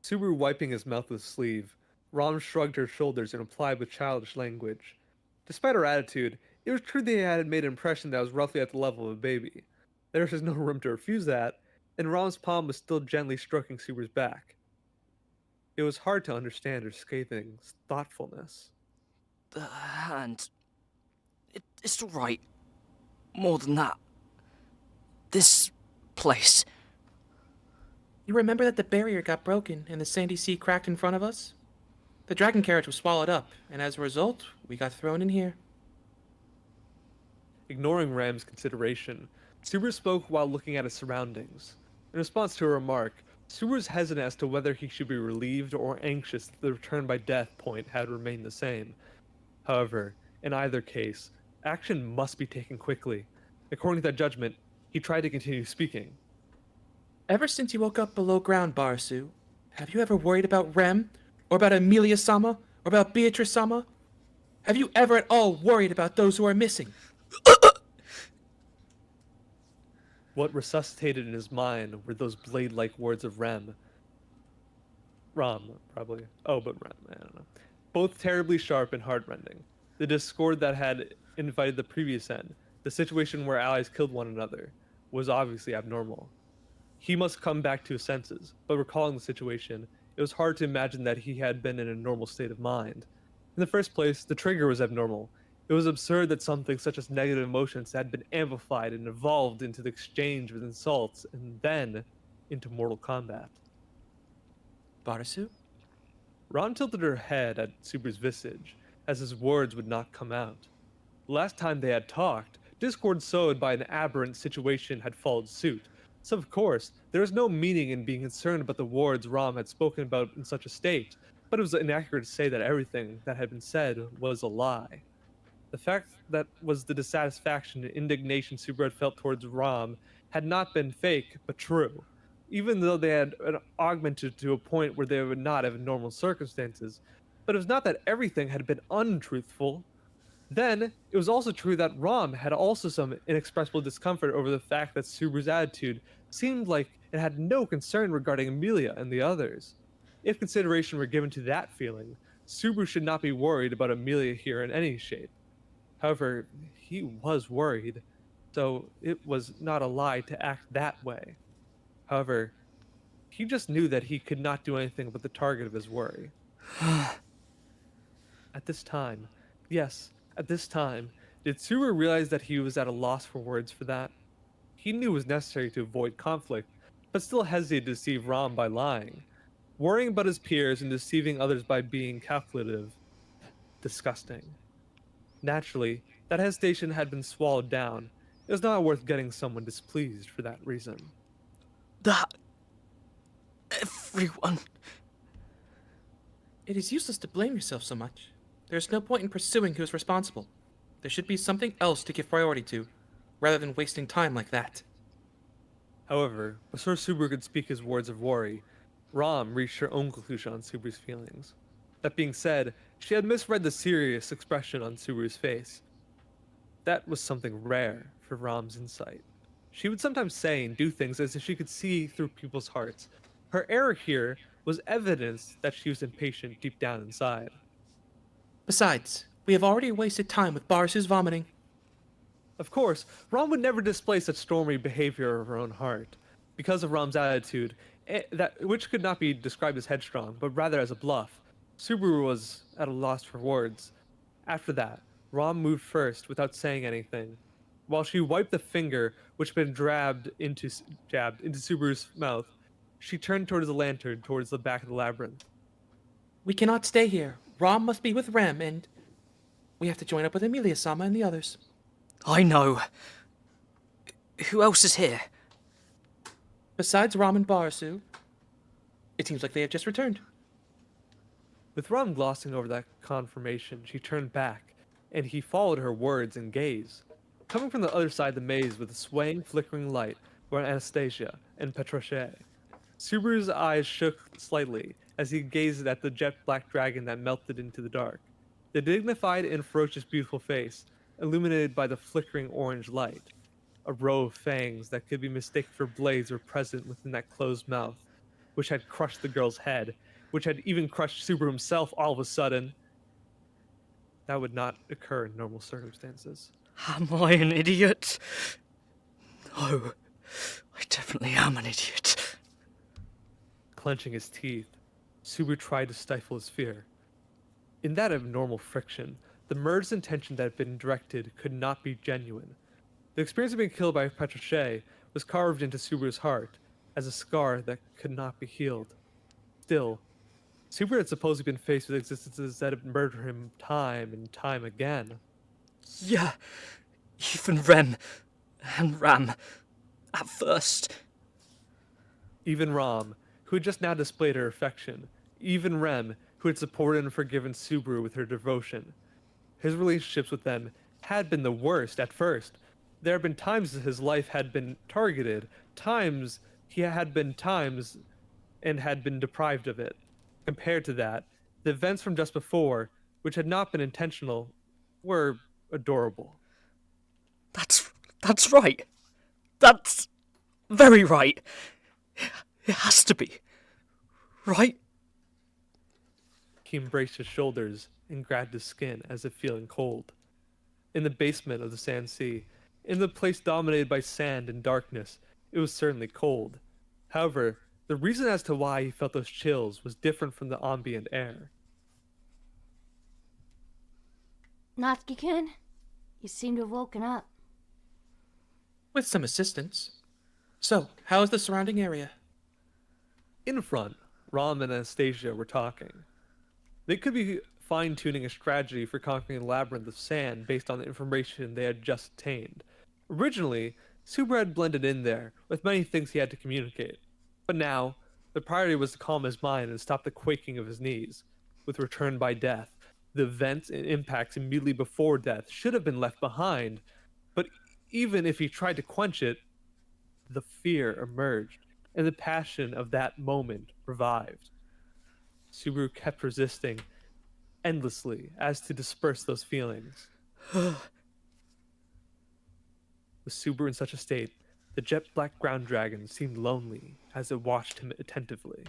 Subaru wiping his mouth with his sleeve, Rom shrugged her shoulders and replied with childish language. Despite her attitude, it was true they had made an impression that was roughly at the level of a baby. There was no room to refuse that, and Rom's palm was still gently stroking Subaru's back. It was hard to understand her scathing thoughtfulness.
The hand. It's all right. More than that. This place.
You remember that the barrier got broken and the sandy sea cracked in front of us? The dragon carriage was swallowed up, and as a result, we got thrown in here.
Ignoring Ram's consideration, Subaru spoke while looking at his surroundings. In response to her remark, Subaru's hesitant as to whether he should be relieved or anxious that the return by death point had remained the same. However, in either case, action must be taken quickly. According to that judgment, he tried to continue speaking.
Ever since you woke up below ground, Barasu, have you ever worried about Rem? Or about Amelia-sama? Or about Beatrice-sama? Have you ever at all worried about those who are missing?
What resuscitated in his mind were those blade-like words of Ram, probably. Oh, but Ram, I don't know. Both terribly sharp and heart-rending. The discord that had invited the previous end, the situation where allies killed one another, was obviously abnormal. He must come back to his senses, but recalling the situation, it was hard to imagine that he had been in a normal state of mind. In the first place, the trigger was abnormal. It was absurd that something such as negative emotions had been amplified and evolved into the exchange with insults, and then into mortal combat.
Barasu?
Ron tilted her head at Subaru's visage, as his words would not come out. The last time they had talked, discord sowed by an aberrant situation had followed suit. So of course, there was no meaning in being concerned about the words Rom had spoken about in such a state, but it was inaccurate to say that everything that had been said was a lie. The fact that was the dissatisfaction and indignation Subaru had felt towards Rom had not been fake, but true. Even though they had augmented to a point where they would not have in normal circumstances. But it was not that everything had been untruthful. Then, it was also true that Rom had also some inexpressible discomfort over the fact that Subaru's attitude seemed like it had no concern regarding Amelia and the others. If consideration were given to that feeling, Subaru should not be worried about Amelia here in any shape. However, he was worried, so it was not a lie to act that way. However, he just knew that he could not do anything but the target of his worry. At this time, yes, at this time, did Subaru realize that he was at a loss for words for that? He knew it was necessary to avoid conflict, but still hesitated to deceive Rom by lying. Worrying about his peers and deceiving others by being calculative. Disgusting. Naturally, that hesitation had been swallowed down. It was not worth getting someone displeased for that reason.
That. Everyone.
It is useless to blame yourself so much. There is no point in pursuing who is responsible. There should be something else to give priority to, rather than wasting time like that.
However, before Subaru could speak his words of worry, Rom reached her own conclusion on Subaru's feelings. That being said, she had misread the serious expression on Subaru's face. That was something rare for Rom's insight. She would sometimes say and do things as if she could see through people's hearts. Her error here was evidence that she was impatient deep down inside.
Besides, we have already wasted time with Barsu's vomiting.
Of course, Rom would never display such stormy behavior of her own heart. Because of Rom's attitude, which could not be described as headstrong, but rather as a bluff, Subaru was at a loss for words. After that, Rom moved first without saying anything. While she wiped the finger which had been jabbed into Subaru's mouth, she turned towards the lantern towards the back of the labyrinth.
We cannot stay here. Rom must be with Rem, and we have to join up with Emilia-sama and the others.
I know. Who else is here?
Besides Rom and Barsu, it seems like they have just returned.
With Rom glossing over that confirmation, she turned back, and he followed her words and gaze. Coming from the other side of the maze with a swaying, flickering light were Anastasia and Petrochet. Subaru's eyes shook slightly as he gazed at the jet-black dragon that melted into the dark. The dignified and ferocious beautiful face, illuminated by the flickering orange light. A row of fangs that could be mistaken for blades were present within that closed mouth, which had crushed the girl's head, which had even crushed Subaru himself all of a sudden. That would not occur in normal circumstances.
Am I an idiot? No, I definitely am an idiot.
Clenching his teeth, Subaru tried to stifle his fear. In that abnormal friction, the murderous intention that had been directed could not be genuine. The experience of being killed by Petrochet was carved into Subaru's heart as a scar that could not be healed. Still, Subaru had supposedly been faced with existences that had murdered him time and time again.
Yeah, even Rem and Ram at first.
Even Ram, who had just now displayed her affection. Even Rem, who had supported and forgiven Subaru with her devotion. His relationships with them had been the worst at first. There had been times that his life had been targeted, times he had been times and had been deprived of it. Compared to that, the events from just before, which had not been intentional, were adorable.
That's right. That's very right. It has to be. Right?
He embraced his shoulders and grabbed his skin as if feeling cold. In the basement of the sand sea, in the place dominated by sand and darkness, it was certainly cold. However, the reason as to why he felt those chills was different from the ambient air.
Natsuki-kun, you seem to have woken up.
With some assistance. So, how is the surrounding area?
In front, Ram and Anastasia were talking. They could be fine-tuning a strategy for conquering a labyrinth of sand based on the information they had just attained. Originally, Subaru had blended in there, with many things he had to communicate. But now, the priority was to calm his mind and stop the quaking of his knees. With return by death, the events and impacts immediately before death should have been left behind, but even if he tried to quench it, the fear emerged, and the passion of that moment revived. Subaru kept resisting endlessly as to disperse those feelings. With Subaru in such a state, the jet-black ground dragon seemed lonely as it watched him attentively.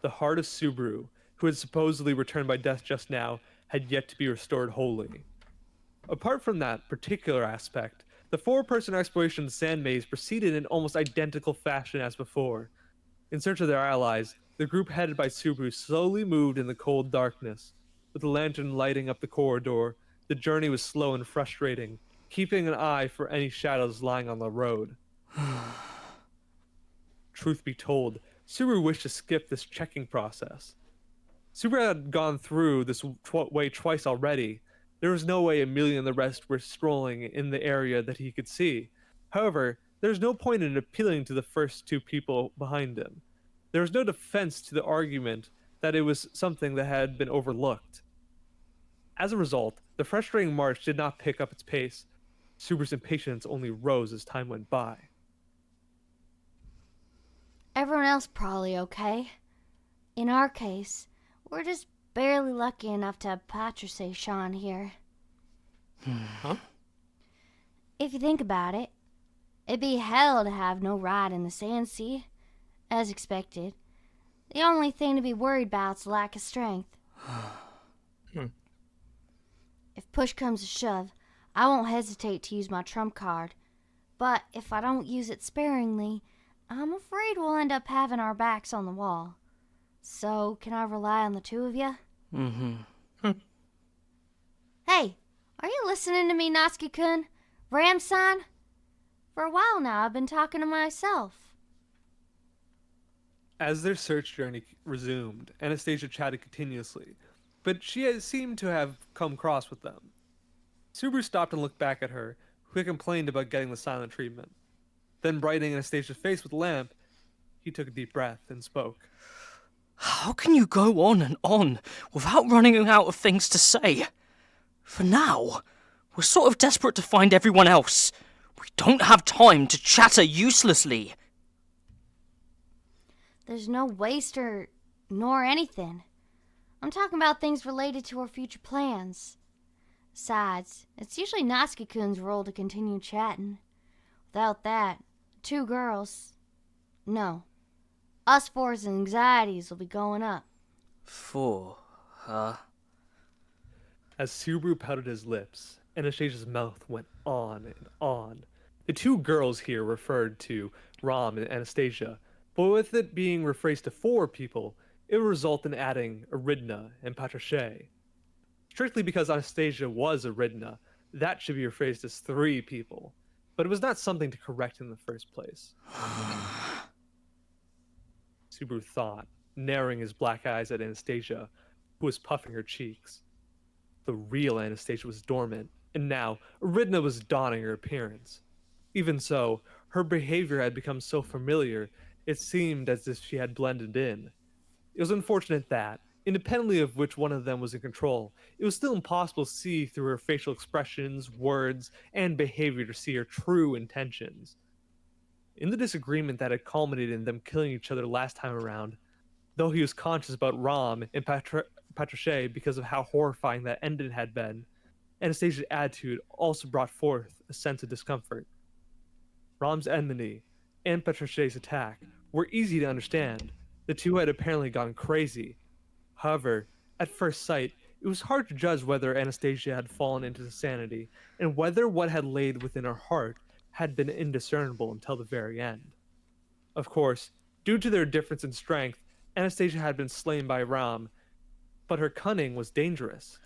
The heart of Subaru, who had supposedly returned by death just now, had yet to be restored wholly. Apart from that particular aspect, the four-person exploration of the sand maze proceeded in almost identical fashion as before. In search of their allies, the group headed by Subaru slowly moved in the cold darkness. With the lantern lighting up the corridor, the journey was slow and frustrating, keeping an eye for any shadows lying on the road. Truth be told, Subaru wished to skip this checking process. Subaru had gone through this way twice already. There was no way Amelia and the rest were strolling in the area that he could see. However, there was no point in appealing to the first two people behind him. There was no defense to the argument that it was something that had been overlooked. As a result, the frustrating march did not pick up its pace. Subaru's impatience only rose as time went by.
Everyone else probably okay. In our case, we're just barely lucky enough to have Patrice Sean here.
Huh?
If you think about it, it'd be hell to have no ride in the sand sea. As expected. The only thing to be worried about's lack of strength. push comes to shove, I won't hesitate to use my trump card. But if I don't use it sparingly, I'm afraid we'll end up having our backs on the wall. So, can I rely on the two of you?
Mm-hmm.
Hey, are you listening to me, Natsuki-kun? Ram-san? For a while now, I've been talking to myself.
As their search journey resumed, Anastasia chatted continuously, but she had seemed to have come cross with them. Subaru stopped and looked back at her, who had complained about getting the silent treatment. Then, brightening Anastasia's face with a lamp, he took a deep breath and spoke.
How can you go on without running out of things to say? For now, we're sort of desperate to find everyone else. We don't have time to chatter uselessly.
There's no waste nor anything. I'm talking about things related to our future plans. Besides, it's usually Natsuki-kun's role to continue chatting. Without that, two girls... No. Us four's anxieties will be going up.
For her?
As Subaru pouted his lips, Anastasia's mouth went on and on. The two girls here referred to Ram and Anastasia, but with it being rephrased to 4 people, it would result in adding Aridna and Patricia. Strictly because Anastasia was Aridna, that should be rephrased as 3 people, but it was not something to correct in the first place. Subaru thought, narrowing his black eyes at Anastasia, who was puffing her cheeks. The real Anastasia was dormant, and now Aridna was donning her appearance. Even so, her behavior had become so familiar, it seemed as if she had blended in. It was unfortunate that, independently of which one of them was in control, it was still impossible to see through her facial expressions, words, and behavior to see her true intentions. In the disagreement that had culminated in them killing each other last time around, though he was conscious about Ram and Patricia because of how horrifying that ending had been, Anastasia's attitude also brought forth a sense of discomfort. Ram's enmity and Patricia's attack were easy to understand. The two had apparently gone crazy. However, at first sight, it was hard to judge whether Anastasia had fallen into insanity, and whether what had laid within her heart had been indiscernible until the very end. Of course, due to their difference in strength, Anastasia had been slain by Ram, but her cunning was dangerous.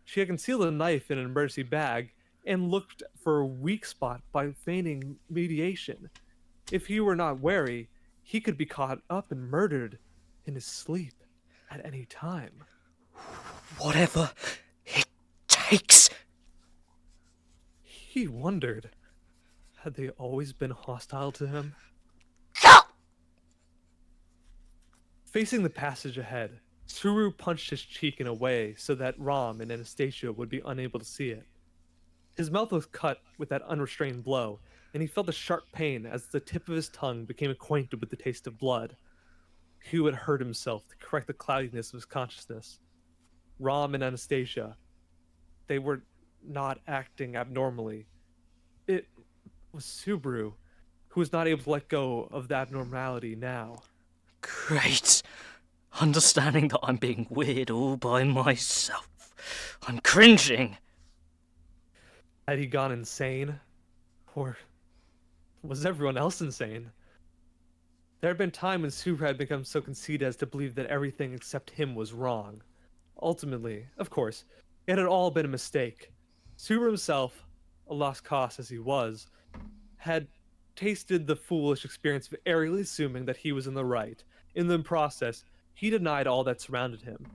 She had concealed a knife in an emergency bag and looked for a weak spot by feigning mediation. If he were not wary, he could be caught up and murdered in his sleep at any time.
Whatever it takes.
He wondered, had they always been hostile to him? Facing the passage ahead, Subaru punched his cheek in a way so that Ram and Anastasia would be unable to see it. His mouth was cut with that unrestrained blow, and he felt a sharp pain as the tip of his tongue became acquainted with the taste of blood. He would hurt himself to correct the cloudiness of his consciousness. Ram and Anastasia, they were not acting abnormally. It was Subaru who was not able to let go of the abnormality now.
Great. Understanding that I'm being weird all by myself. I'm cringing.
Had he gone insane? Or was everyone else insane? There had been time when Subaru had become so conceited as to believe that everything except him was wrong. Ultimately, of course, it had all been a mistake. Subaru himself, a lost cause as he was, had tasted the foolish experience of airily assuming that he was in the right. In the process, he denied all that surrounded him.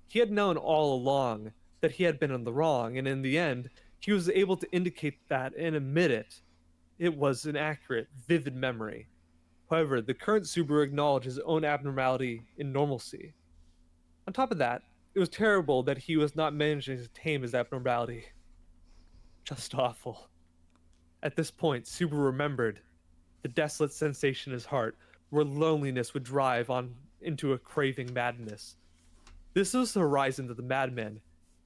He had known all along that he had been in the wrong, and in the end, he was able to indicate that and admit it. It was an accurate, vivid memory. However, the current Subaru acknowledged his own abnormality in normalcy. On top of that, it was terrible that he was not managing to tame his abnormality. Just awful. At this point, Subaru remembered the desolate sensation in his heart, where loneliness would drive on into a craving madness. This was the horizon that the madman,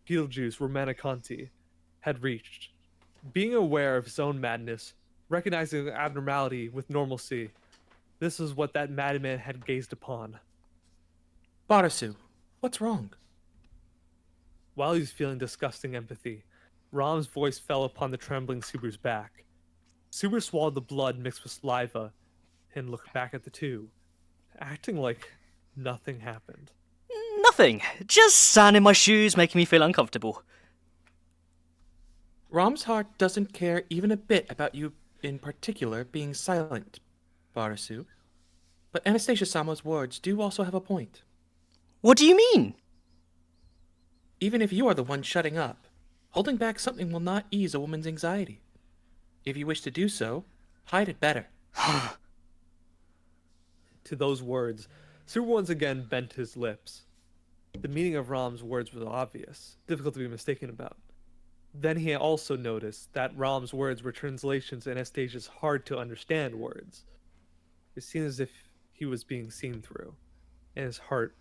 Beetlejuice Romanicanti, had reached. Being aware of his own madness, recognizing the abnormality with normalcy, this was what that madman had gazed upon.
Barasu, what's wrong?
While he was feeling disgusting empathy, Ram's voice fell upon the trembling Subaru's back. Subaru swallowed the blood mixed with saliva and looked back at the two, acting like nothing happened.
Nothing. Just sand in my shoes making me feel uncomfortable.
Rom's heart doesn't care even a bit about you in particular being silent, Barasu. But Anastasia-sama's words do also have a point.
What do you mean?
Even if you are the one shutting up, holding back something will not ease a woman's anxiety. If you wish to do so, hide it better.
To those words, Subaru once again bent his lips. The meaning of Ram's words was obvious, difficult to be mistaken about. Then he also noticed that Ram's words were translations in Anastasia's hard-to-understand words. It seemed as if he was being seen through, and his heart,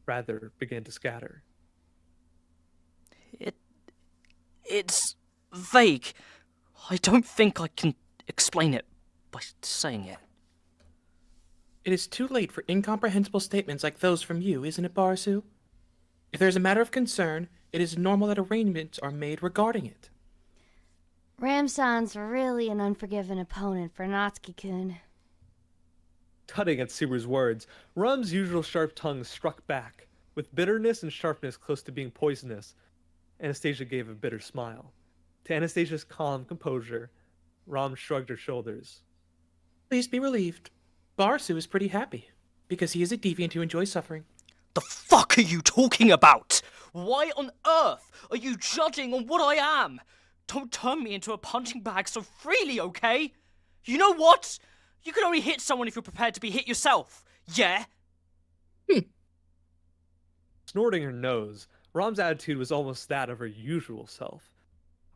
rather, began to scatter.
It's vague. I don't think I can explain it by saying it.
It is too late for incomprehensible statements like those from you, isn't it, Barasu? If there is a matter of concern, it is normal that arrangements are made regarding it.
Ramsan's really an unforgiving opponent for Natsuki-kun.
Cutting at Subaru's words, Ram's usual sharp tongue struck back, with bitterness and sharpness close to being poisonous. Anastasia gave a bitter smile. To Anastasia's calm composure, Ram shrugged her shoulders.
Please be relieved. Barasu is pretty happy, because he is a deviant who enjoys suffering.
The fuck are you talking about? Why on earth are you judging on what I am? Don't turn me into a punching bag so freely, okay? You know what? You can only hit someone if you're prepared to be hit yourself, yeah?
Snorting her nose, Ram's attitude was almost that of her usual self.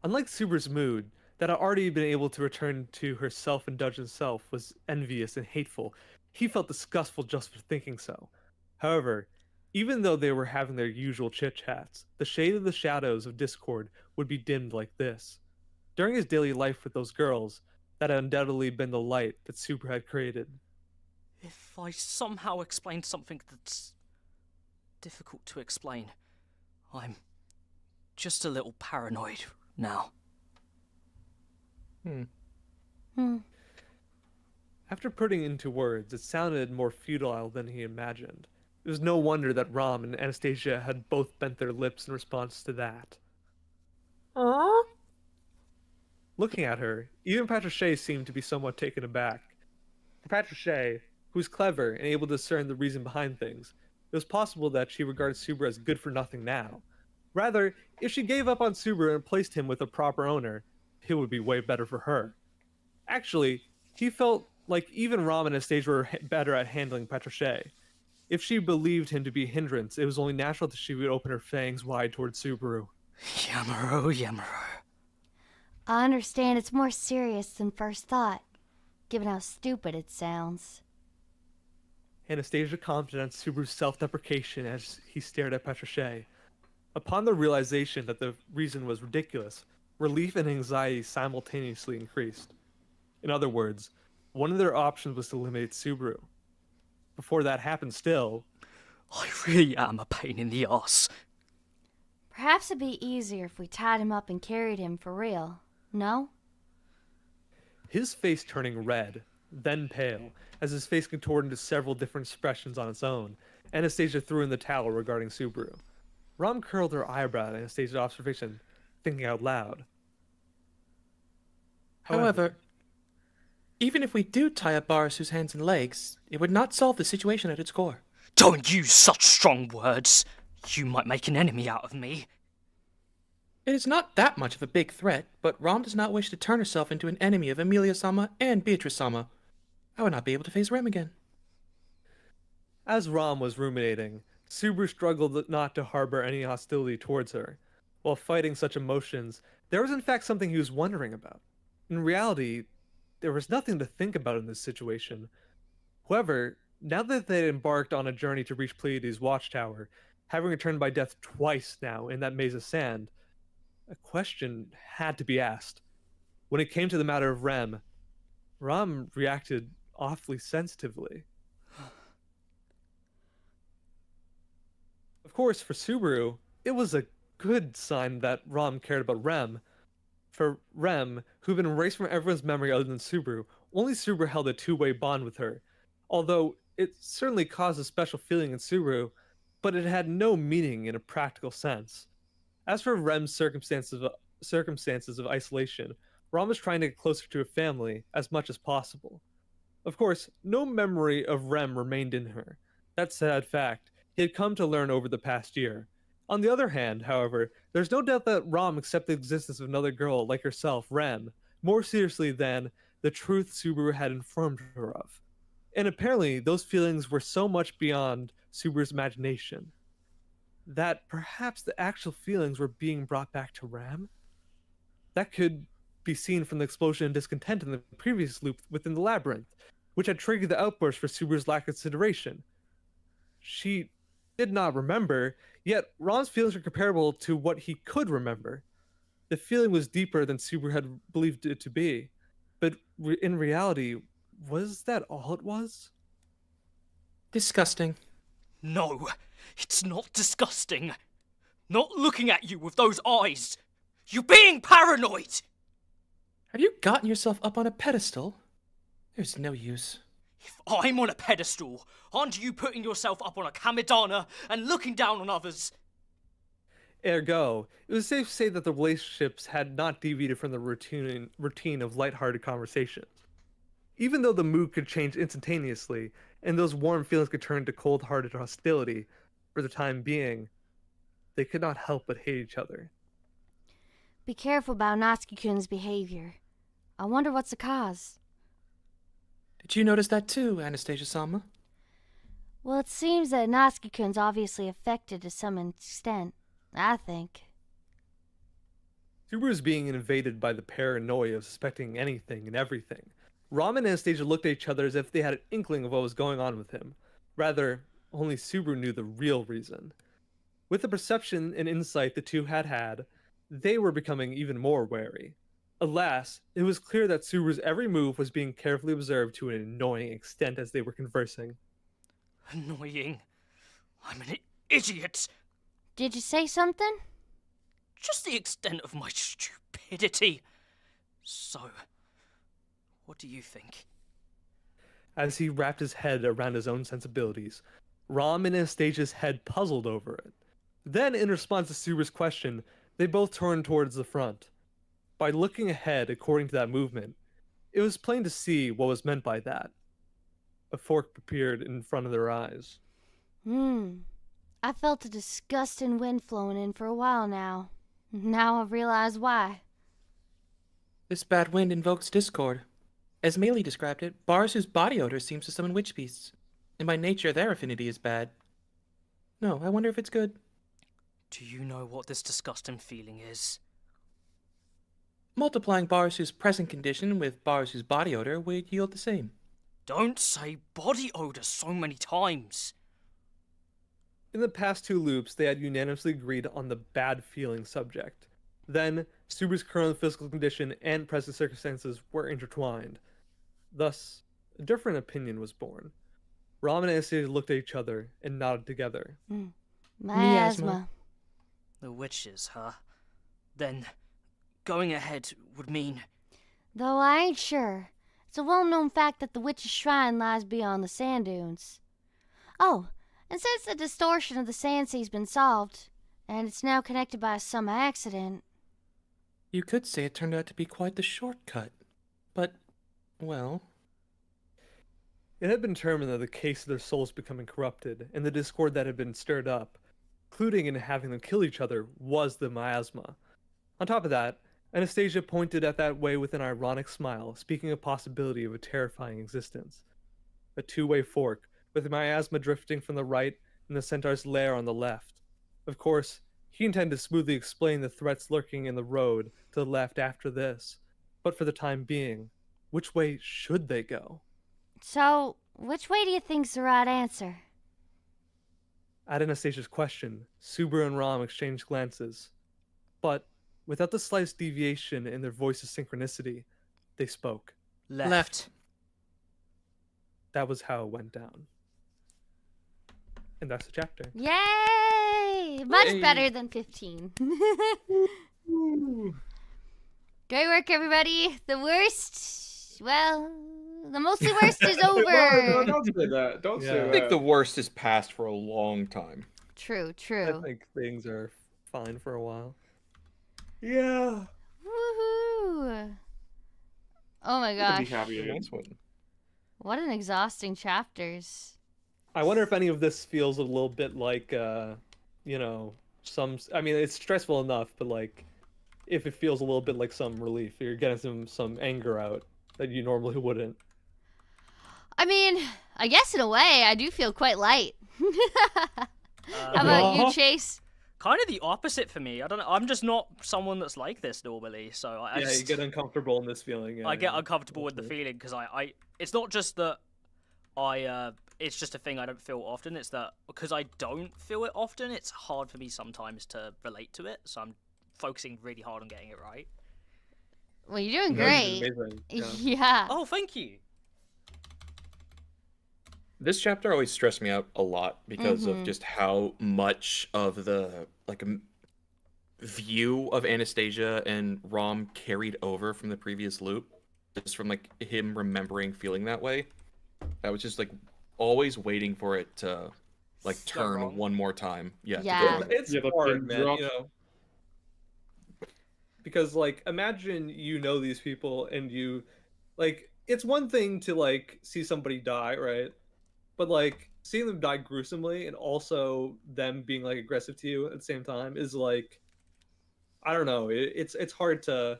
Unlike Subaru's mood, that had already been able to return to her self-indulgent self was envious and hateful. He felt disgustful just for thinking so. However, even though they were having their usual chit-chats, the shade of the shadows of discord would be dimmed like this. During his daily life with those girls, that had undoubtedly been the light that Subaru had created.
If I somehow explain something that's difficult to explain, I'm just a little paranoid now.
After putting into words, it sounded more futile than he imagined. It was no wonder that Ram and Anastasia had both bent their lips in response to that.
Aww.
Looking at her, even Patricia seemed to be somewhat taken aback. For Patricia, who was clever and able to discern the reason behind things, it was possible that she regarded Subaru as good for nothing now. Rather, if she gave up on Subaru and placed him with a proper owner, it would be way better for her. Actually, he felt like even Ram and Anastasia were better at handling Patricia. If she believed him to be a hindrance, it was only natural that she would open her fangs wide towards Subaru.
Yamaro.
I understand it's more serious than first thought, given how stupid it sounds.
Anastasia commented on Subaru's self-deprecation as he stared at Patricia. Upon the realization that the reason was ridiculous, relief and anxiety simultaneously increased. In other words, one of their options was to eliminate Subaru. Before that happened still...
I really am a pain in the ass.
Perhaps it'd be easier if we tied him up and carried him for real, no?
His face turning red, then pale, as his face contorted into several different expressions on its own, Anastasia threw in the towel regarding Subaru. Ram curled her eyebrow at Anastasia's observation, thinking out loud.
However, even if we do tie up Barasu's hands and legs, it would not solve the situation at its core.
Don't use such strong words. You might make an enemy out of me.
It is not that much of a big threat, but Ram does not wish to turn herself into an enemy of Emilia-sama and Beatrice-sama. I would not be able to face Rem again.
As Ram was ruminating, Subaru struggled not to harbor any hostility towards her. While fighting such emotions, there was in fact something he was wondering about. In reality, there was nothing to think about in this situation. However, now that they had embarked on a journey to reach Pleiades' watchtower, having returned by death twice now in that maze of sand, a question had to be asked. When it came to the matter of Ram reacted awfully sensitively. Of course, for Subaru, it was a good sign that Ram cared about Rem, For Rem, who'd been erased from everyone's memory other than Subaru, only Subaru held a two-way bond with her. Although it certainly caused a special feeling in Subaru, but it had no meaning in a practical sense. As for Rem's circumstances of isolation, Rom was trying to get closer to her family as much as possible. Of course, no memory of Rem remained in her. That sad fact he had come to learn over the past year. On the other hand, however, there's no doubt that Rom accepted the existence of another girl like herself, Rem, more seriously than the truth Subaru had informed her of. And apparently, those feelings were so much beyond Subaru's imagination that perhaps the actual feelings were being brought back to Ram? That could be seen from the explosion and discontent in the previous loop within the labyrinth, which had triggered the outburst for Subaru's lack of consideration. She did not remember, yet Ram's feelings were comparable to what he could remember. The feeling was deeper than Subaru had believed it to be, but in reality, was that all it was?
Disgusting.
No, it's not disgusting. Not looking at you with those eyes. You're being paranoid!
Have you gotten yourself up on a pedestal? There's no use.
If I'm on a pedestal, aren't you putting yourself up on a kamidana and looking down on others?
Ergo, it was safe to say that the relationships had not deviated from the routine of lighthearted conversations. Even though the mood could change instantaneously, and those warm feelings could turn to cold-hearted hostility, for the time being, they could not help but hate each other.
Be careful about Natsuki-kun's behavior. I wonder what's the cause.
Did you notice that too, Anastasia-sama?
Well, it seems that Natsuki-kun's obviously affected to some extent, I think.
Subaru was being invaded by the paranoia of suspecting anything and everything. Ram and Anastasia looked at each other as if they had an inkling of what was going on with him. Rather, only Subaru knew the real reason. With the perception and insight the two had, they were becoming even more wary. Alas, it was clear that Subaru's every move was being carefully observed to an annoying extent as they were conversing.
Annoying. I'm an idiot.
Did you say something?
Just the extent of my stupidity. So, what do you think?
As he wrapped his head around his own sensibilities, Ram and Anastasia's head puzzled over it. Then, in response to Subaru's question, they both turned towards the front. By looking ahead according to that movement, it was plain to see what was meant by that. A fork appeared in front of their eyes.
I felt a disgusting wind flowing in for a while now. Now I've realized why.
This bad wind invokes discord. As Meili described it, Barasu's body odor seems to summon witch beasts, and by nature their affinity is bad. No, I wonder if it's good.
Do you know what this disgusting feeling is?
Multiplying Barasu's present condition with Barasu's body odor would yield the same.
Don't say body odor so many times.
In the past two loops, they had unanimously agreed on the bad feeling subject. Then, Subaru's current physical condition and present circumstances were intertwined. Thus, a different opinion was born. Ram and Anastasia looked at each other and nodded together.
Miasma.
The witches, huh? Then, going ahead would mean...
Though I ain't sure. It's a well-known fact that the witch's shrine lies beyond the sand dunes. Oh, and since the distortion of the sand sea's been solved, and it's now connected by some accident...
You could say it turned out to be quite the shortcut. But, well...
It had been determined that the case of their souls becoming corrupted, and the discord that had been stirred up, including in having them kill each other, was the miasma. On top of that, Anastasia pointed at that way with an ironic smile, speaking of possibility of a terrifying existence. A two-way fork, with the miasma drifting from the right and the centaur's lair on the left. Of course, he intended to smoothly explain the threats lurking in the road to the left after this. But for the time being, which way should they go?
So, which way do you think's the right answer?
At Anastasia's question, Subaru and Ram exchanged glances. But, without the slightest deviation in their voices' synchronicity, they spoke.
Left.
That was how it went down. And that's the chapter.
Yay! Much better than 15. Great work, everybody. The worst, well, the mostly worst is
Well, no,
over.
don't say that. Don't say
Yeah.
I think the
that.
worst is past for a long time.
True,
I
true.
think things are fine for a while.
Yeah.
Woohoo! Oh my
You can be
gosh.
happy again.
Nice one.
What an exhausting chapters.
I wonder if any of this feels a little bit like, you know, I mean, it's stressful enough, but like, if it feels a little bit like some relief, you're getting some anger out that you normally wouldn't.
I mean, I guess in a way, I do feel quite light. How about you, Chase?
Kind of the opposite for me. I don't know. I'm just not someone that's like this normally, so I
Yeah,
just,
you get uncomfortable in this feeling. Yeah,
I get
yeah.
uncomfortable with the feeling because it's not just that it's just a thing I don't feel often. It's that because I don't feel it often, it's hard for me sometimes to relate to it. So I'm focusing really hard on getting it right.
Well, you're doing
No,
great.
you're amazing. Yeah.
Yeah.
Oh, thank you.
This chapter always stressed me out a lot because of just how much of the view of Anastasia and Rom carried over from the previous loop, just from like him remembering feeling that way. I was just like always waiting for it to like turn
wrong.
one more time. Yeah. to
Yeah.
go.
It's
Yeah, the
hard,
pin
man.
drop.
You know, because like imagine you know these people and you like it's one thing to like see somebody die, right? But like seeing them die gruesomely and also them being like aggressive to you at the same time is like I don't know. It's hard to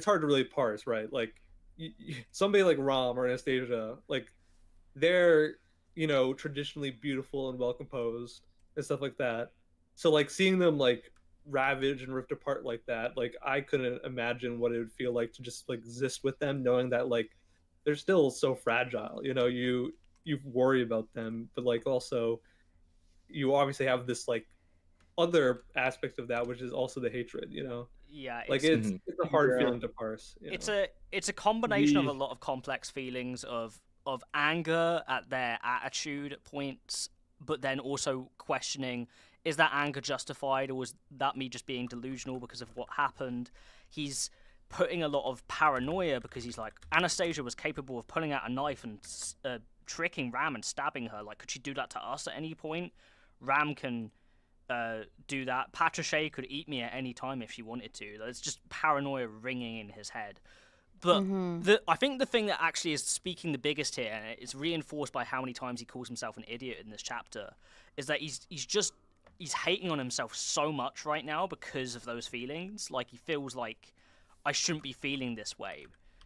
really parse, right? Like somebody like Rom or Anastasia, like they're traditionally beautiful and well composed and stuff like that. So like seeing them like ravaged and ripped apart like that, like I couldn't imagine what it would feel like to just like exist with them, knowing that like they're still so fragile. You worry about them, but like also you obviously have this like other aspect of that, which is also the hatred.
Yeah,
Like
it's
it's a hard
Yeah.
feeling to parse.
it's a combination of
We-
a lot of complex feelings of anger at their attitude at points, but then also questioning, is that anger justified, or was that me just being delusional because of what happened? He's putting a lot of paranoia because he's like, Anastasia was capable of pulling out a knife and tricking Ram and stabbing her. Like, could she do that to us at any point? Ram can do that. Patricia could eat me at any time if she wanted to. There's just paranoia ringing in his head. But I think the thing that actually is speaking the biggest here, and it's reinforced by how many times he calls himself an idiot in this chapter, is that he's hating on himself so much right now because of those feelings. Like, he feels like, I shouldn't be feeling this way.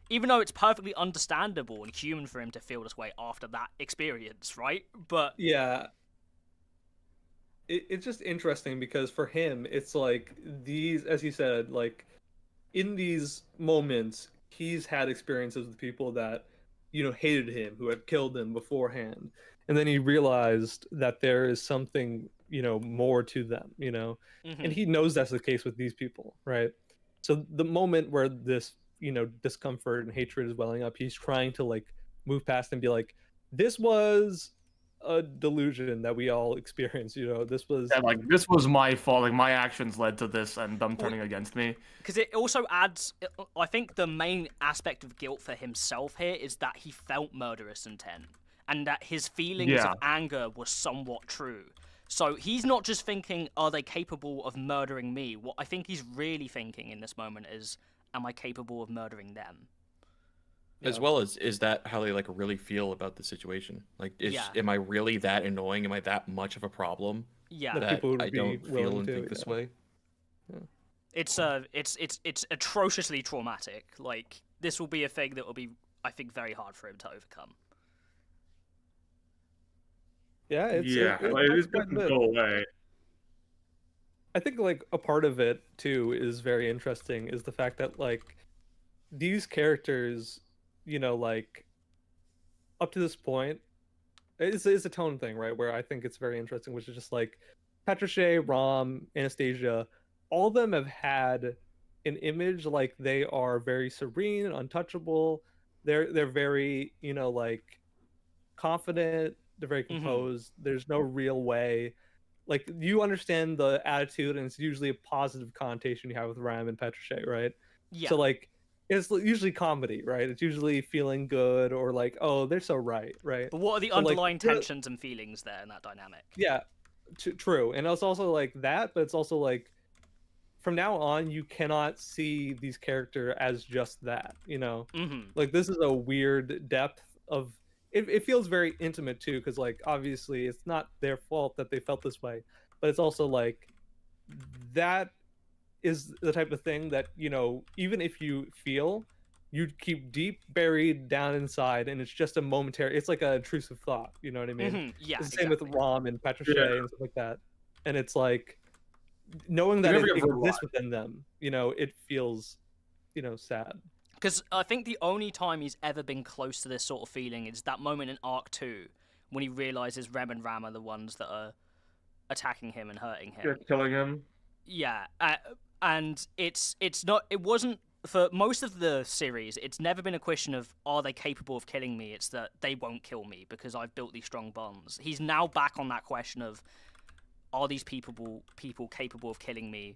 Even though it's perfectly understandable and human for him to feel this way after that experience, right? But
Yeah. It's just interesting because for him, it's like these, as he said, like in these moments, he's had experiences with people that, hated him, who had killed him beforehand. And then he realized that there is something, more to them, and he knows that's the case with these people, right? So the moment where this, discomfort and hatred is welling up, he's trying to like move past and be like, this was a delusion that we all experience. This was
Yeah, like this was my fault. Like my actions led to this, and them turning against me.
because it also adds, I think the main aspect of guilt for himself here is that he felt murderous intent, and that his feelings of anger were somewhat true. So he's not just thinking, are they capable of murdering me? What I think he's really thinking in this moment is, am I capable of murdering them?
As well as, is that how they like really feel about the situation? Like,
Yeah.
am I really that annoying? Am I that much of a problem?
Yeah.
That
people would
I
be
don't feel
willing
and
to,
think this
yeah.
way.
It's atrociously traumatic. Like, this will be a thing that will be, I think, very hard for him to overcome.
Yeah,
Like,
it's
it
quite a
doesn't
bit.
go away.
I think like a part of it too is very interesting is the fact that like these characters, like up to this point, it's a tone thing, right? Where I think it's very interesting, which is just like Patricia, Rom, Anastasia, all of them have had an image like they are very serene, untouchable. They're very, like confident, they're very composed. There's no real way. Like you understand the attitude, and it's usually a positive connotation you have with Ram and Patricia, right?
Yeah.
So like it's usually comedy, right? It's usually feeling good or like, oh, they're so right?
But what are the
But, like,
underlying tensions and feelings there in that dynamic?
Yeah, true. And it's also like that, but it's also like from now on you cannot see these characters as just that, you know? Like this is a weird depth of it feels very intimate too, because like obviously it's not their fault that they felt this way, but it's also like that is the type of thing that, you know, even if you feel, you'd keep deep buried down inside, and it's just a momentary, it's like an intrusive thought, you know what I mean?
Yeah,
It's the same with Rom and Patricia
Yeah.
and stuff like that. And it's like knowing that
never
it
get verbalized.
exists within them, you know, it feels, you know, sad.
Because I think the only time he's ever been close to this sort of feeling is that moment in Arc 2 when he realizes Rem and Ram are the ones that are attacking him and hurting him.
Yeah, killing him.
Yeah, and it wasn't, for most of the series, it's never been a question of are they capable of killing me, it's that they won't kill me because I've built these strong bonds. He's now back on that question of are these people capable of killing me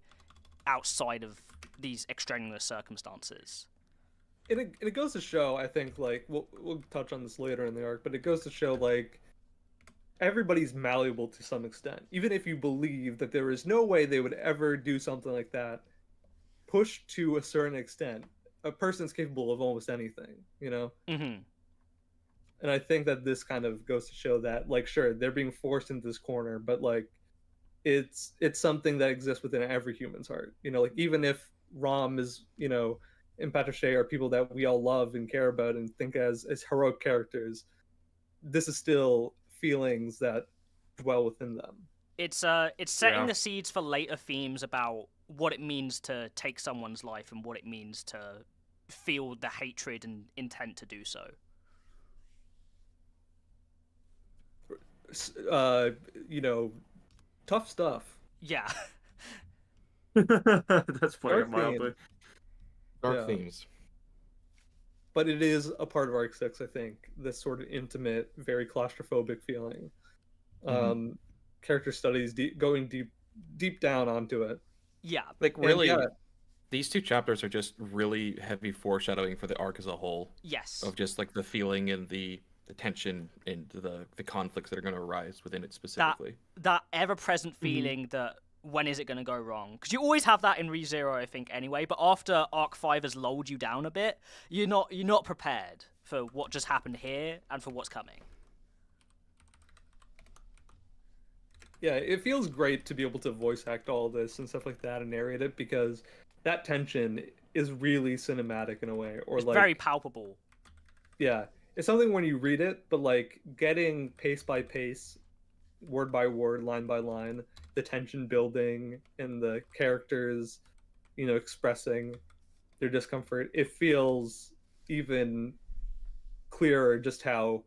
outside of these extraneous circumstances.
And it goes to show, I think, like we'll touch on this later in the arc, but it goes to show like everybody's malleable to some extent. Even if you believe that there is no way they would ever do something like that, pushed to a certain extent, a person's capable of almost anything, you know?
Mm-hmm.
And I think that this kind of goes to show that, like, sure, they're being forced into this corner, but like it's something that exists within every human's heart. You know, like even if Rom is, you know, and Patricia are people that we all love and care about and think as heroic characters, this is still feelings that dwell within them.
It's setting the seeds for later themes about what it means to take someone's life and what it means to feel the hatred and intent to do so.
You know, tough stuff.
Yeah.
That's putting it mildly.
Dark themes.
But it is a part of Arc 6, I think, this sort of intimate, very claustrophobic feeling. Character studies, going deep down onto it.
Yeah.
Like, really, these two chapters are just really heavy foreshadowing for the arc as a whole.
Yes.
Of just, like, the feeling and the tension and the conflicts that are going to arise within it specifically.
That ever-present feeling that when is it going to go wrong? Because you always have that in ReZero, I think, anyway. But after Arc 5 has lulled you down a bit, you're not prepared for what just happened here and for what's coming.
Yeah, it feels great to be able to voice act all this and stuff like that and narrate it, because that tension is really cinematic in a way, or
it's
like
very palpable.
Yeah, it's something when you read it, but like getting pace by pace, word by word, line by line, the tension building and the characters, you know, expressing their discomfort, it feels even clearer just how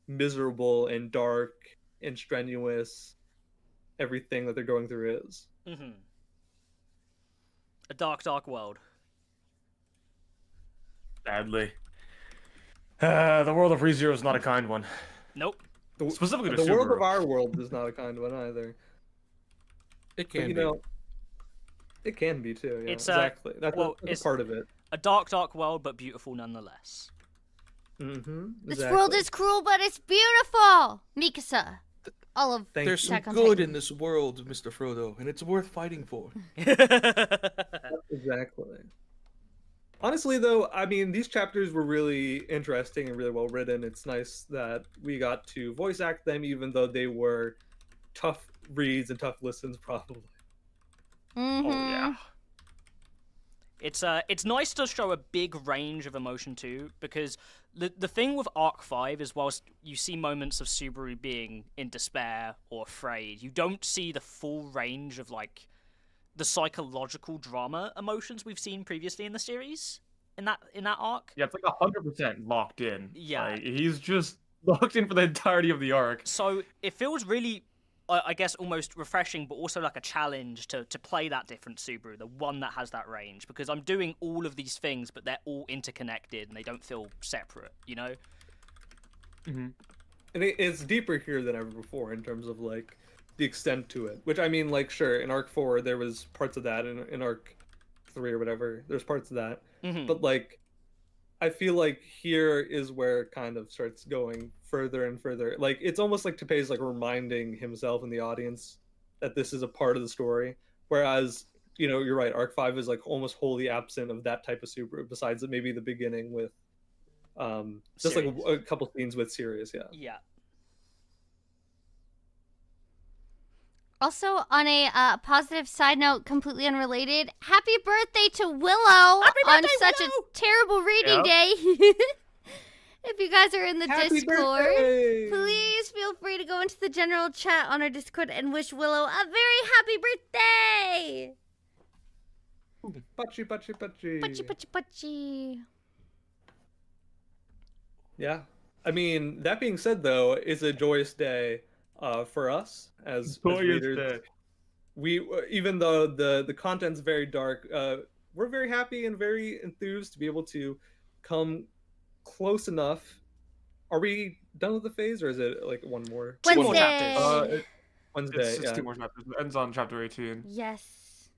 miserable and dark and strenuous everything that they're going through is.
A dark, dark world.
Sadly. The world of ReZero is not a kind one.
Nope.
Specifically to
the world
Subaru.
of our world is not a kind one either.
It can
you
be.
know, it can be too. Yeah,
It's
exactly. That's
it's
a part of it.
A dark, dark world, but beautiful nonetheless.
This world is cruel, but it's beautiful, Mikasa. All of
There's some
Attack on
good
Titan.
in this world, Mr. Frodo, and it's worth fighting for.
Exactly. Honestly, though, I mean, these chapters were really interesting and really well written. It's nice that we got to voice act them, even though they were tough reads and tough listens, probably.
Oh yeah. It's nice to show a big range of emotion too, because the thing with Arc 5 is whilst you see moments of Subaru being in despair or afraid, you don't see the full range of like the psychological drama emotions we've seen previously in the series in that arc.
Yeah, it's like 100% locked in.
Yeah.
Like, he's just locked in for the entirety of the arc.
So it feels really, I guess, almost refreshing, but also like a challenge to play that different Subaru, the one that has that range, because I'm doing all of these things, but they're all interconnected and they don't feel separate, you know?
And it's deeper here than ever before in terms of like the extent to it. Which I mean, like, sure, in Arc 4 there was parts of that. In Arc 3 or whatever. There's parts of that,
Mhm.
but like I feel like here is where it kind of starts going further and further. Like it's almost like Tepe's like reminding himself and the audience that this is a part of the story. Whereas, you're right, Arc 5 is like almost wholly absent of that type of Subaru, besides maybe the beginning with just like
Sirius.
a couple scenes with Sirius, yeah.
Yeah.
Also, on a positive side note, completely unrelated, happy birthday to Willow on such a terrible reading day. If you guys are in the
Happy
Discord,
birthday!
please feel free to go into the general chat on our Discord and wish Willow a very happy birthday.
Pachi, pachi, pachi.
Pachi, pachi, pachi.
Yeah. I mean, that being said, though, it's a joyous day for us as readers.
Day.
We, even though the content's very dark, we're very happy and very enthused to be able to come close enough. Are we done with the phase, or is it like one more?
Two more
Wednesday.
chapters.
Wednesday,
It's
yeah.
2 more chapters. It ends on chapter 18.
Yes.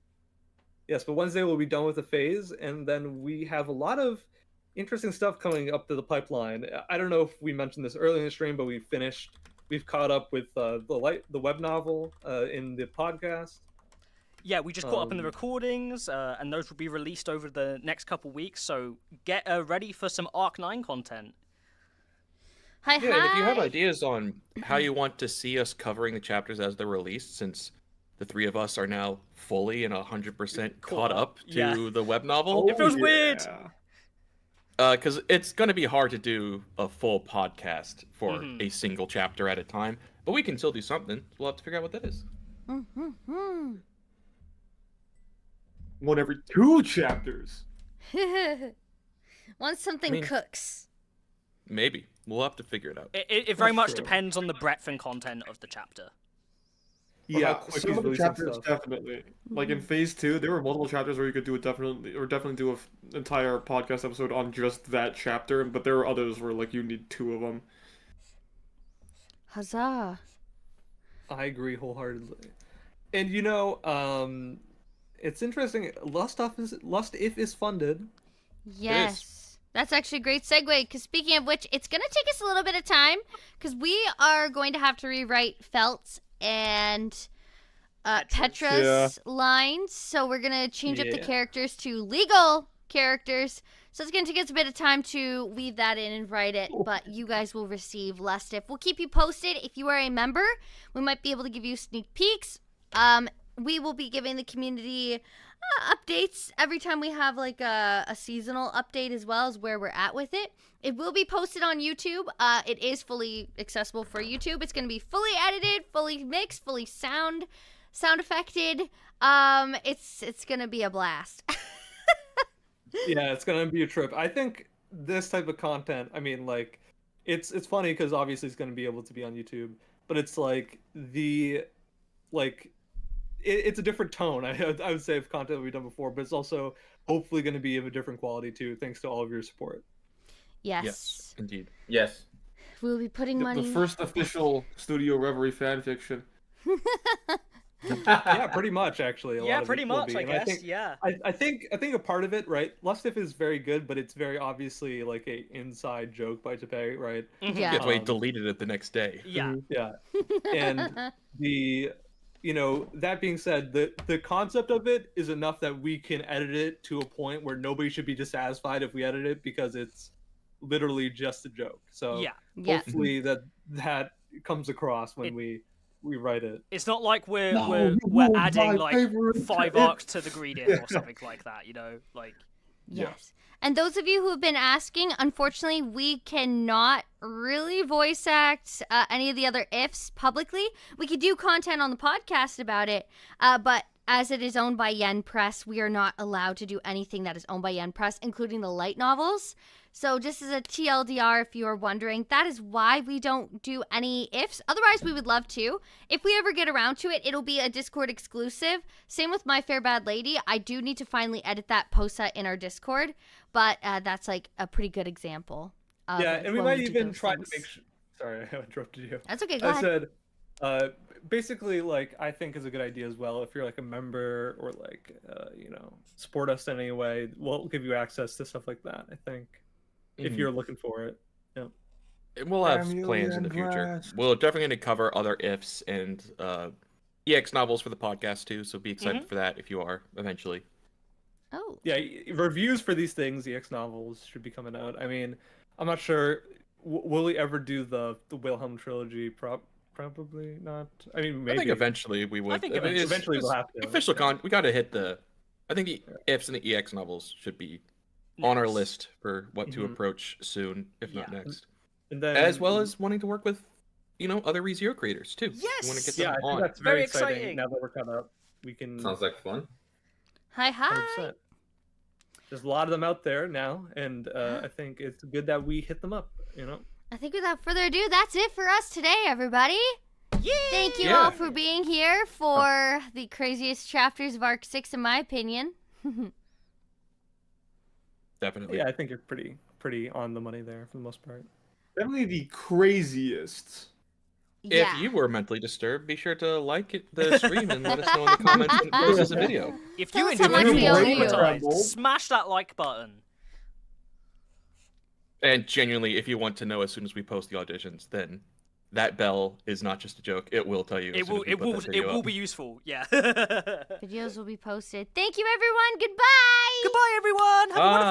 Yes, but Wednesday we'll be done with the phase, and then we have a lot of interesting stuff coming up to the pipeline. I don't know if we mentioned this early in the stream, but we've caught up with the web novel in the podcast.
Yeah, we just caught up in the recordings, and those will be released over the next couple weeks. So get ready for some Arc 9 content.
Hi,
Yeah, and if you have
hi.
ideas on how you want to see us covering the chapters as they're released, since the 3 of us are now fully and 100% caught up to
Yeah.
the web novel,
It feels weird.
because it's going to be hard to do a full podcast for
Mhm.
a single chapter at a time, but we can still do something. We'll have to figure out what that is.
Mm-hmm.
One every 2 chapters.
Once something
I mean-
cooks.
Maybe. We'll have to figure it out.
It very
That's
much
true.
depends on the breadth and content of the chapter.
Or how
Yeah,
quick
some
he's
of the
releasing
chapters
stuff.
definitely. Like in phase 2, there were multiple chapters where you could do definitely do an entire podcast episode on just that chapter, but there were others where like you need 2 of them.
Huzzah.
I agree wholeheartedly. And it's interesting. Lust if is funded.
Yes. That's actually a great segue, because speaking of which, it's going to take us a little bit of time, because we are going to have to rewrite Felt's and Petra's lines, so we're going to change up the
Yeah.
characters to legal characters, so it's going to take us a bit of time to weave that in and write it, but you guys will receive Lust If. We'll keep you posted. If you are a member, we might be able to give you sneak peeks. We will be giving the community updates every time we have like a seasonal update, as well as where we're at with it. It will be posted on YouTube. It is fully accessible for YouTube. It's going to be fully edited, fully mixed, fully sound affected. It's going to be a blast.
Yeah, it's gonna be a trip. I think this type of content, I mean, like, it's funny because obviously it's gonna be able to be on YouTube, but it's like it's a different tone. I would say of content we've done before, but it's also hopefully going to be of a different quality too, thanks to all of your support.
Yes.
Indeed.
Yes.
We'll be putting money.
The first official Studio Reverie fanfiction.
Yeah, pretty much actually.
Yeah, pretty much, I
And
guess. Yeah.
I think a part of it, right? Lustif is very good, but it's very obviously like a inside joke by Tepe, right?
Mhm.
Yeah.
That's why he deleted it the next day.
Yeah.
Yeah. And that being said, the concept of it is enough that we can edit it to a point where nobody should be dissatisfied if we edit it, because it's literally just a joke. So
Yeah.
Yeah.
hopefully that comes across when we write it.
It's not like we're
No,
adding
my
like
favorite
5
bit.
arcs to the greeting or something like that, like
Yes. And those of you who have been asking, unfortunately, we cannot really voice act any of the other ifs publicly. We could do content on the podcast about it, but as it is owned by Yen Press, we are not allowed to do anything that is owned by Yen Press, including the light novels. So just as a TLDR, if you are wondering, that is why we don't do any ifs. Otherwise, we would love to. If we ever get around to it, it'll be a Discord exclusive. Same with My Fair Bad Lady. I do need to finally edit that, post that in our Discord, but that's like a pretty good example.
Yeah, and we
when
might
do
even
those
try
things.
to make sure. Sorry, I interrupted you.
That's okay, go
I
ahead.
said basically, like, I think is a good idea as well. If you're like a member or like, support us in any way, we'll give you access to stuff like that. I think if
Mhm.
you're looking for it. Yeah.
We'll have
Amelia
plans in the
and
future.
Glass.
We're definitely going to cover other ifs and EX novels for the podcast too, so be excited for that if you are eventually.
Oh.
Yeah, reviews for these things, EX novels, should be coming out. I mean, I'm not sure. Will we ever do the Wilhelm trilogy? Probably not. I mean, maybe.
I think eventually we would.
think
eventually we'll have to.
Official
Yeah.
we got to hit the. I think the ifs and the EX novels should be on our
Next.
list for what to
Mhm.
approach soon, if not
Yeah.
next.
And then,
As well as wanting to work with, other ReZero creators too.
Yes!
We want to get
yeah,
them
I think
on.
that's very
Very
exciting.
exciting.
Now that we're caught up, we can.
Sounds like fun.
Hi.
100%. There's a lot of them out there now, and I think it's good that we hit them up.
I think without further ado, that's it for us today, everybody. Thank you
Yeah.
all for being here for the craziest chapters of Arc 6, in my opinion.
Definitely.
Yeah, I think you're pretty on the money there for the most part.
Definitely the craziest.
Yeah.
If you were mentally disturbed, be sure to like the stream and let us know in the comments when it posts a video.
If
Tell
you
us how
enjoyed
much we owe
being
you.
traumatized, smash that like button.
And genuinely, if you want to know as soon as we post the auditions, then that bell is not just a joke. It will tell you.
It will. It will be useful. Yeah.
Videos will be posted. Thank you, everyone. Goodbye.
Goodbye, everyone. Have a
Bye.
wonderful